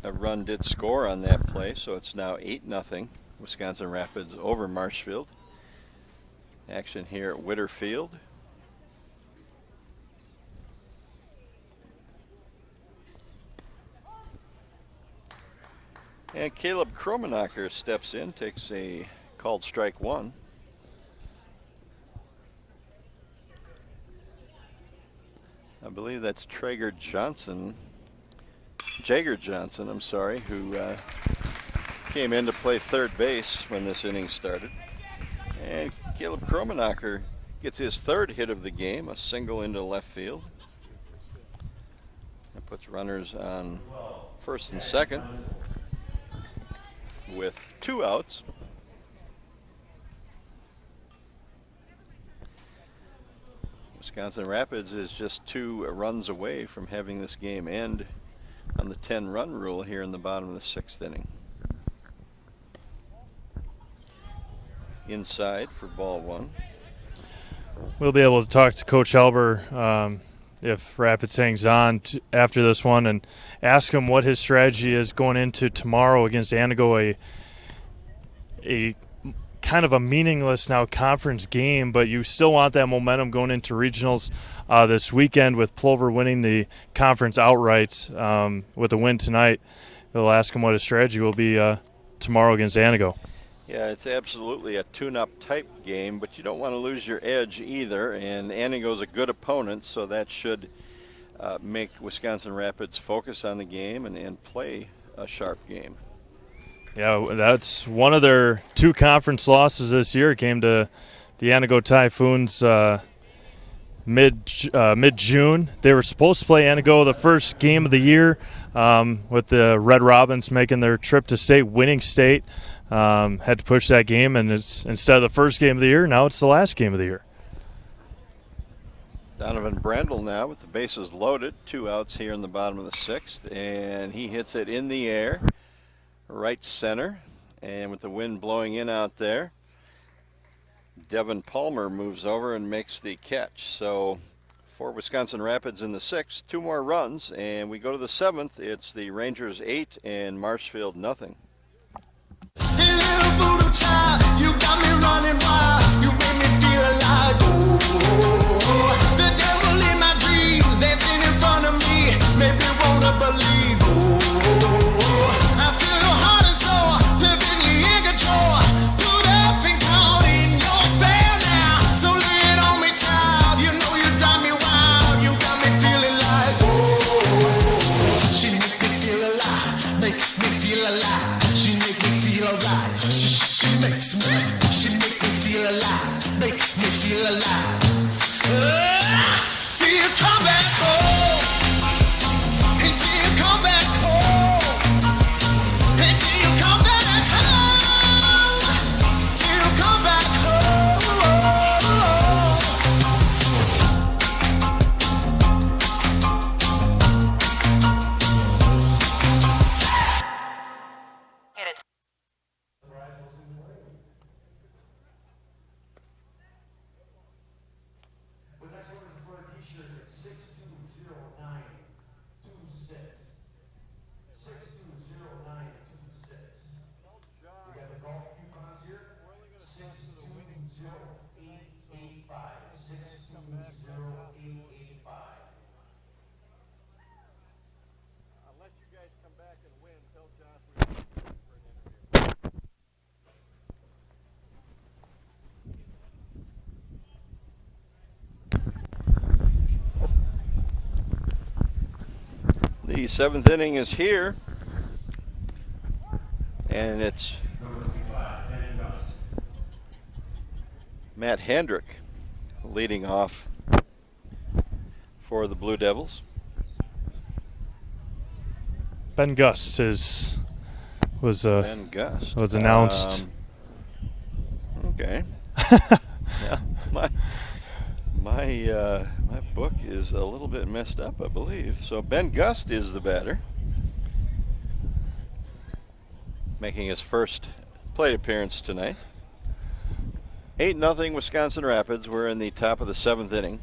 a run did score on that play, so it's now 8-0 Wisconsin Rapids over Marshfield. Action here at Witter Field. And Caleb Kromenacher steps in, takes a called strike one. I believe that's Jager Johnson, I'm sorry, who came in to play third base when this inning started. And Caleb Kromenacher gets his third hit of the game, a single into left field. That puts runners on first and second with 2 outs. Wisconsin Rapids is just 2 runs away from having this game end on the 10-run rule here in the bottom of the 6th inning. Inside for ball 1. We'll be able to talk to Coach Elber if Rapids hangs on after this one and ask him what his strategy is going into tomorrow against Anago, a kind of a meaningless now conference game, but you still want that momentum going into regionals this weekend with Plover winning the conference outright with a win tonight. We'll ask him what his strategy will be tomorrow against Anago. Yeah, it's absolutely a tune-up type game, but you don't want to lose your edge either, and Anago's a good opponent, so that should make Wisconsin Rapids focus on the game and play a sharp game. Yeah, that's one of their 2 conference losses this year. It came to the Anago Typhoons mid-June. They were supposed to play Anago the first game of the year with the Red Robins making their trip to state, winning state. Had to push that game, and it's instead of the first game of the year, now it's the last game of the year. Donovan Brandel now with the bases loaded, 2 outs here in the bottom of the 6th, and he hits it in the air, right center, and with the wind blowing in out there, Devin Palmer moves over and makes the catch. So for Wisconsin Rapids in the 6th, 2 more runs, and we go to the 7th. It's the Rangers 8 and Marshfield nothing. Hey, little voodoo child, you got me running wild. You make me feel alive. Oh, the devil in my dreams dancing in front of me. Maybe wanna believe. Oh, I feel your heart and soul, perfectly in control. Put up and count in your spell now. So lay it on me, child. You know you drive me wild. You got me feeling like oh, she make me feel alive, make me feel alive. She make me feel alright. She makes me feel alive. Make me feel alive. Till you come back home. Until you come back home. Until you come back home. Till you come back The 7th inning is here, and it's Matt Hendrick leading off for the Blue Devils. Ben Gust was announced. Okay. Yeah, my book is a little bit messed up, I believe. So Ben Gust is the batter, making his first plate appearance tonight. 8-0 Wisconsin Rapids. We're in the top of the 7th inning.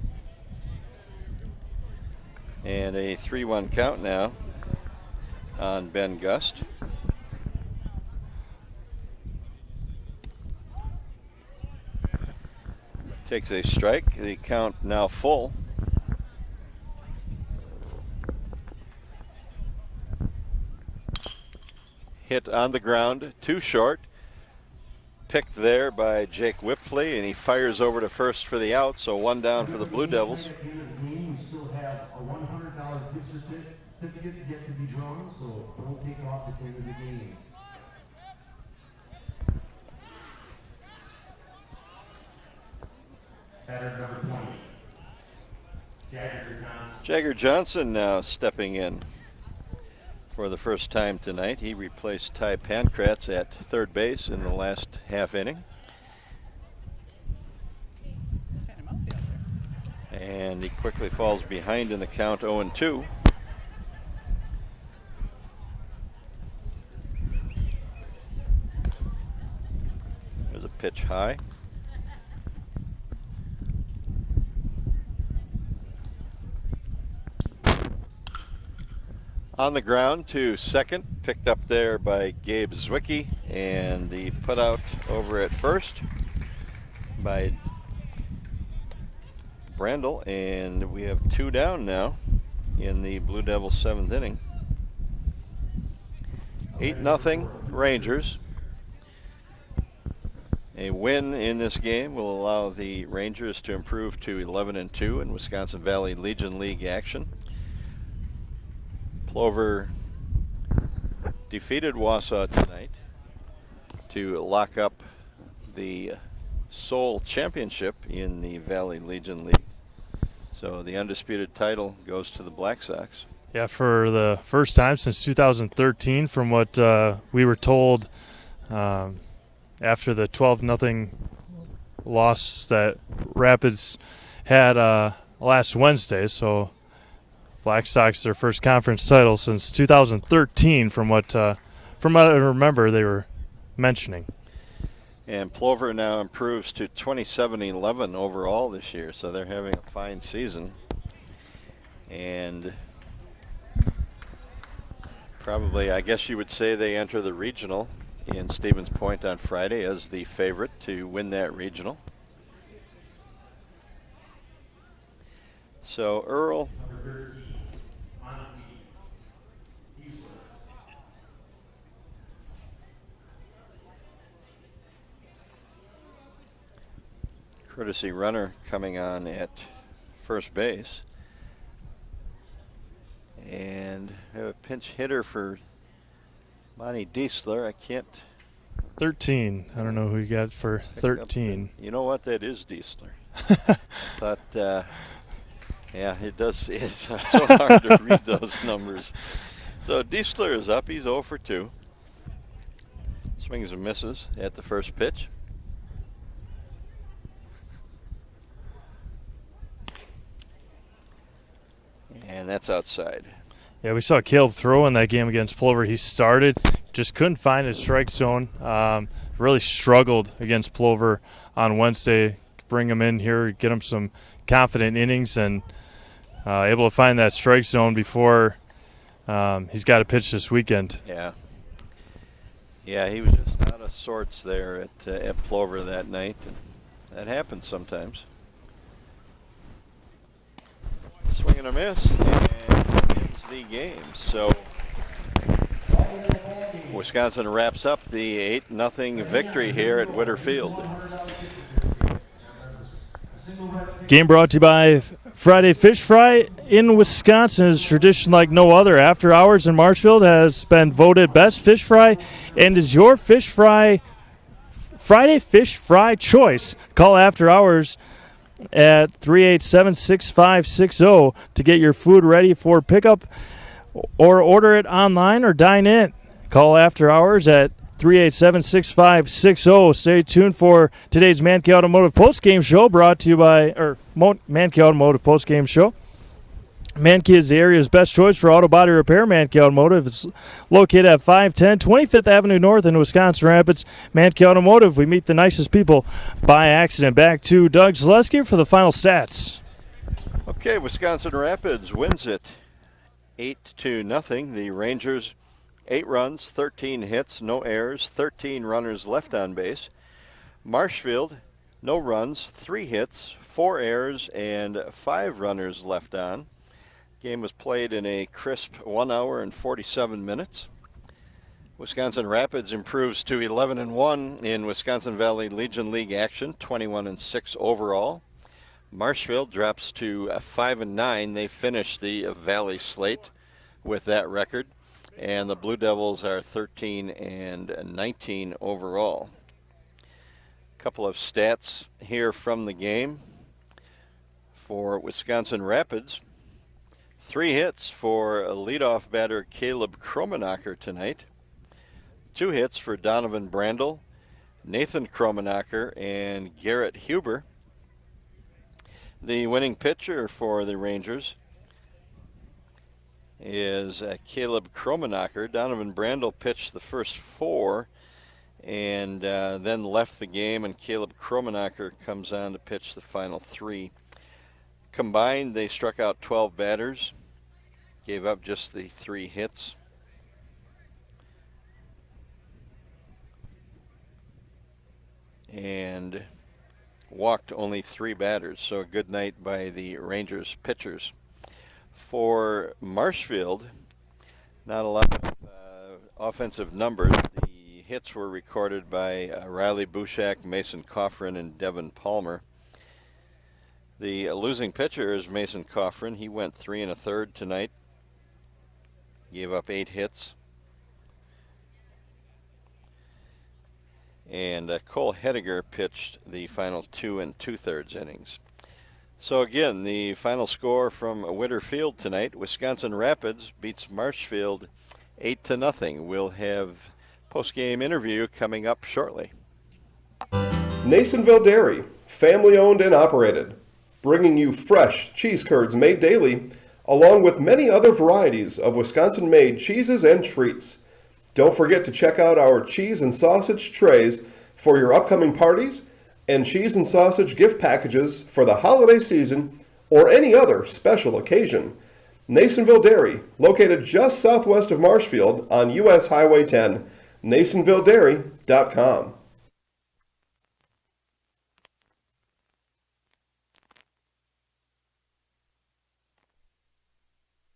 And a 3-1 count now on Ben Gust. Takes a strike. The count now full. Hit on the ground, too short. Picked there by Jake Whipfley, and he fires over to first for the out, so one down for the Blue Devils. We still have a $100 gift certificate yet to be drawn, so don't take it off at the end of the game. Batter number 20, Jagger Johnson. Jagger Johnson now stepping in for the first time tonight. He replaced Ty Pankratz at third base in the last half inning. And he quickly falls behind in the count 0-2. There's a pitch high. On the ground to second, picked up there by Gabe Zwicky, and the put out over at first by Brandel, and we have two down now in the Blue Devils' seventh inning. 8-0 Rangers. A win in this game will allow the Rangers to improve to 11-2 in Wisconsin Valley Legion League action. Plover defeated Wausau tonight to lock up the sole championship in the Valley Legion League. So the undisputed title goes to the Black Sox. Yeah, for the first time since 2013, from what we were told after the 12-0 loss that Rapids had last Wednesday. So Black Sox, their first conference title since 2013, from what I remember they were mentioning. And Plover now improves to 27-11 overall this year, so they're having a fine season. And probably, I guess you would say, they enter the regional in Stevens Point on Friday as the favorite to win that regional. So Earl courtesy runner coming on at first base. And we have a pinch hitter for Monty Diesler. I can't. 13. I don't know who you got for 13. You know what? That is Diesler. Thought, yeah, it does. It's so hard to read those numbers. So Diesler is up. He's 0 for 2. Swings and misses at the first pitch. And that's outside. Yeah, we saw Caleb throw in that game against Plover. He started, just couldn't find his strike zone. Really struggled against Plover on Wednesday. Bring him in here, get him some confident innings, and able to find that strike zone before he's got to pitch this weekend. Yeah. Yeah, he was just out of sorts there at Plover that night. And that happens sometimes. Swing and a miss, and ends the game. So Wisconsin wraps up the 8-0 victory here at Witter Field. Game brought to you by Friday Fish Fry in Wisconsin. Is tradition like no other. After Hours in Marshfield has been voted best fish fry and is your fish fry Friday Fish Fry choice. Call After Hours at 387-6560 to get your food ready for pickup, or order it online or dine in. Call After Hours at 387-6560. Stay tuned for today's Manke Automotive Postgame Show, brought to you by Manke Automotive Postgame Show. Manke is the area's best choice for auto body repair. Manke Automotive is located at 510 25th Avenue North in Wisconsin Rapids. Manke Automotive, we meet the nicest people by accident. Back to Doug Zaleski for the final stats. Okay, Wisconsin Rapids wins it 8-0. The Rangers 8 runs, 13 hits, no errors, 13 runners left on base. Marshfield, no runs, 3 hits, 4 errors, and 5 runners left on. Game was played in a crisp 1 hour and 47 minutes. Wisconsin Rapids improves to 11-1 in Wisconsin Valley Legion League action, 21-6 overall. Marshfield drops to 5-9. They finish the Valley slate with that record, and the Blue Devils are 13-19 overall. A couple of stats here from the game for Wisconsin Rapids. 3 hits for leadoff batter Caleb Kromenacher tonight. 2 hits for Donovan Brandel, Nathan Kromenacher, and Garrett Huber. The winning pitcher for the Rangers is Caleb Kromenacher. Donovan Brandel pitched the first 4 and then left the game, and Caleb Kromenacher comes on to pitch the final 3. Combined, they struck out 12 batters, gave up just the 3 hits. And walked only 3 batters, so a good night by the Rangers pitchers. For Marshfield, not a lot of offensive numbers. The hits were recorded by Riley Bushak, Mason Coffrin, and Devin Palmer. The losing pitcher is Mason Coffrin. He went 3 1/3 tonight, gave up 8 hits. And Cole Hediger pitched the final 2 2/3 innings. So again, the final score from Witter Field tonight: Wisconsin Rapids beats Marshfield 8-0. We'll have post-game interview coming up shortly. Nasonville Dairy, family owned and operated, bringing you fresh cheese curds made daily, along with many other varieties of Wisconsin-made cheeses and treats. Don't forget to check out our cheese and sausage trays for your upcoming parties and cheese and sausage gift packages for the holiday season or any other special occasion. Nasonville Dairy, located just southwest of Marshfield on US Highway 10, NasonvilleDairy.com.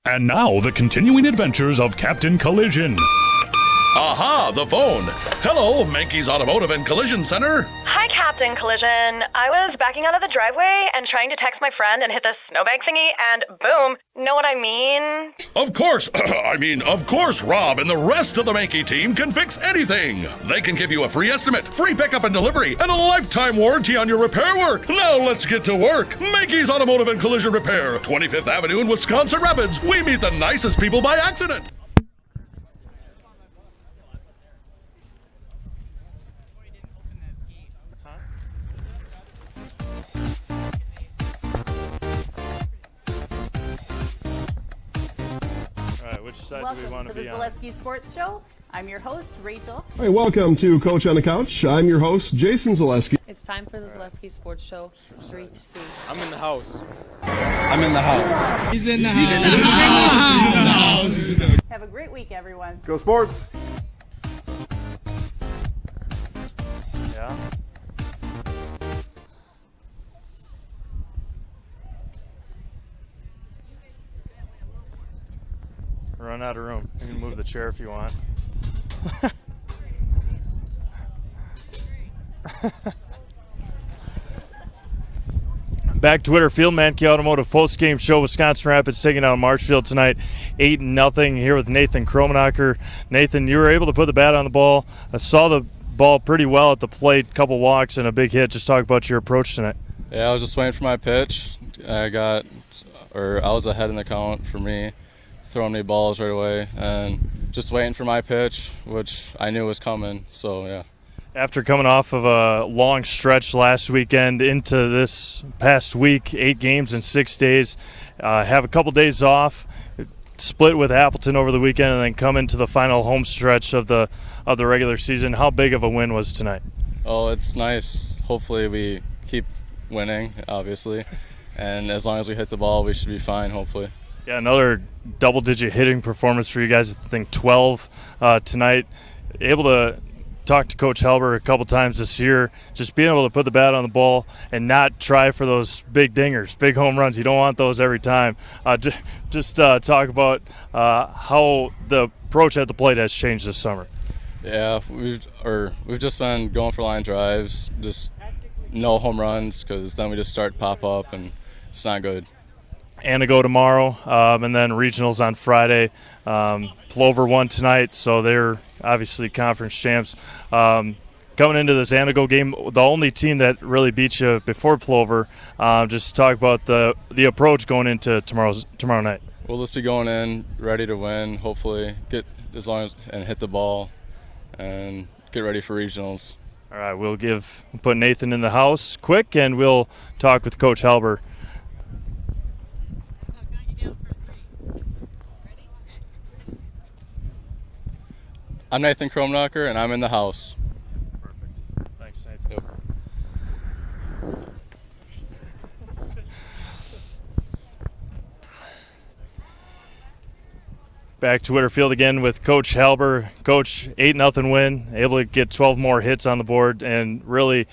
And now, the continuing adventures of Captain Collision. Aha, the phone. Hello, Mankey's Automotive and Collision Center. Hi, Captain Collision. I was backing out of the driveway and trying to text my friend and hit the snowbank thingy, and boom. Know what I mean? Of course, of course, Rob and the rest of the Mankey team can fix anything. They can give you a free estimate, free pickup and delivery, and a lifetime warranty on your repair work. Now let's get to work. Mankey's Automotive and Collision Repair, 25th Avenue in Wisconsin Rapids. We meet the nicest people by accident. Which side do we Welcome want to to the be on? Zaleski Sports Show. I'm your host, Rachel. Hey, welcome to Coach on the Couch. I'm your host, Jason Zaleski. It's time for the Zaleski Sports Show 3 to C. I'm in the house. I'm in the house. He's in the house. Have a great week, everyone. Go Sports! Yeah. Run out of room. You can move the chair if you want. Back to Witter Field, Mankey Automotive post-game show. Wisconsin Rapids taking on Marshfield tonight, 8-0. Here with Nathan Kromenacher. Nathan, you were able to put the bat on the ball. I saw the ball pretty well at the plate, couple walks and a big hit. Just talk about your approach tonight. Yeah, I was just waiting for my pitch. I was ahead in the count for me, throwing me balls right away, and just waiting for my pitch, which I knew was coming. So yeah. After coming off of a long stretch last weekend into this past week, 8 games in 6 days, have a couple days off, split with Appleton over the weekend, and then come into the final home stretch of the regular season. How big of a win was tonight? Oh, it's nice. Hopefully we keep winning, obviously, and as long as we hit the ball, we should be fine, hopefully. Yeah, another double-digit hitting performance for you guys. I think 12 tonight. Able to talk to Coach Halber a couple times this year, just being able to put the bat on the ball and not try for those big dingers, big home runs. You don't want those every time. Just talk about how the approach at the plate has changed this summer. Yeah, we've just been going for line drives, just no home runs, because then we just start pop up and it's not good. Anago tomorrow, and then regionals on Friday. Plover won tonight, so they're obviously conference champs. Coming into this Anago game, the only team that really beat you before Plover. Just talk about the approach going into tomorrow night. We'll just be going in ready to win. Hopefully, and hit the ball, and get ready for regionals. All right, we'll put Nathan in the house quick, and we'll talk with Coach Halber. I'm Nathan Kromnacher, and I'm in the house. Perfect. Thanks, Nathan. Yep. Back to Whitterfield again with Coach Halber. Coach, 8-0 win, able to get 12 more hits on the board, and really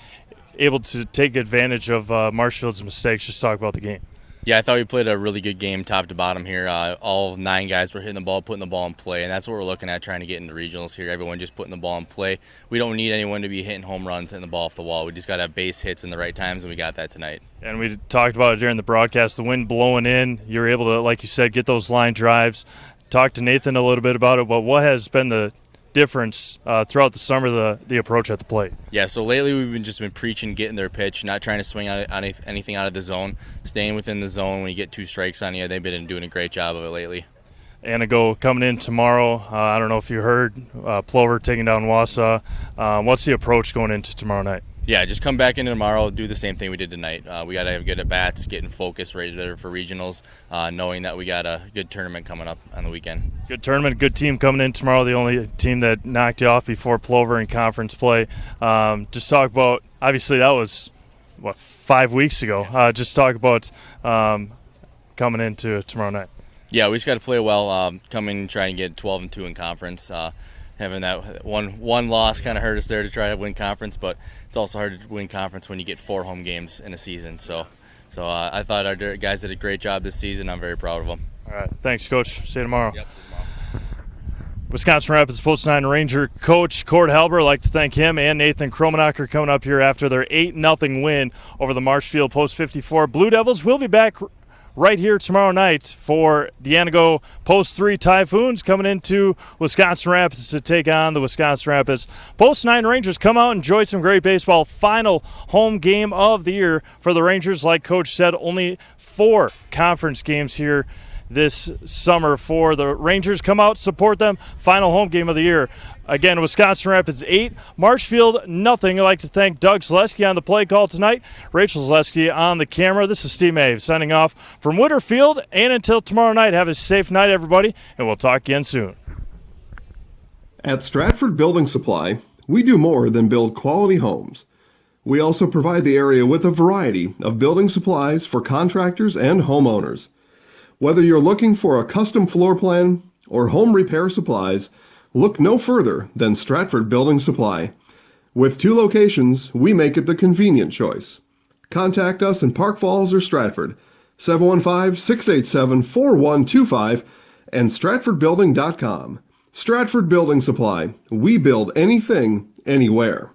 able to take advantage of Marshfield's mistakes. Just talk about the game. Yeah, I thought we played a really good game top to bottom here. All 9 guys were hitting the ball, putting the ball in play, and that's what we're looking at, trying to get into regionals here. Everyone just putting the ball in play. We don't need anyone to be hitting home runs, hitting the ball off the wall. We just got to have base hits in the right times, and we got that tonight. And we talked about it during the broadcast, the wind blowing in. You were able to, like you said, get those line drives. Talk to Nathan a little bit about it, but what has been the difference throughout the summer, the approach at the plate? Yeah, so lately we've just been preaching getting their pitch, not trying to swing on anything out of the zone, staying within the zone. When you get 2 strikes on you, they've been doing a great job of it lately. Anago coming in tomorrow. I don't know if you heard, Plover taking down Wausau. What's the approach going into tomorrow night? Yeah, just come back in tomorrow, do the same thing we did tonight. We got to have good at-bats, getting focused, ready for regionals, knowing that we got a good tournament coming up on the weekend. Good tournament, good team coming in tomorrow, the only team that knocked you off before Plover in conference play. Just talk about, obviously that was, 5 weeks ago. Just talk about coming into tomorrow night. Yeah, we just got to play well, come in and try and get 12-2 in conference. Having that one loss kind of hurt us there to try to win conference, but it's also hard to win conference when you get 4 home games in a season. So I thought our guys did a great job this season. I'm very proud of them. All right, thanks, Coach. See you tomorrow. Yep, see you tomorrow. Wisconsin Rapids Post 9 Ranger coach Cord Halber. I'd like to thank him and Nathan Kromnacher coming up here after their 8-0 win over the Marshfield Post 54 Blue Devils. We'll be back right here tomorrow night for the Anago Post 3 Typhoons coming into Wisconsin Rapids to take on the Wisconsin Rapids Post 9 Rangers. Come out and enjoy some great baseball. Final home game of the year for the Rangers. Like Coach said, only 4 conference games here this summer for the Rangers. Come out, support them. Final home game of the year. Again, Wisconsin Rapids 8, Marshfield nothing. I'd like to thank Doug Zaleski on the play call tonight, Rachel Zaleski on the camera. This is Steve Mave signing off from Whitterfield, and until tomorrow night, have a safe night, everybody, and we'll talk again soon. At Stratford Building Supply, we do more than build quality homes. We also provide the area with a variety of building supplies for contractors and homeowners. Whether you're looking for a custom floor plan or home repair supplies, look no further than Stratford Building Supply. With 2 locations, we make it the convenient choice. Contact us in Park Falls or Stratford, 715-687-4125 and stratfordbuilding.com. Stratford Building Supply. We build anything, anywhere.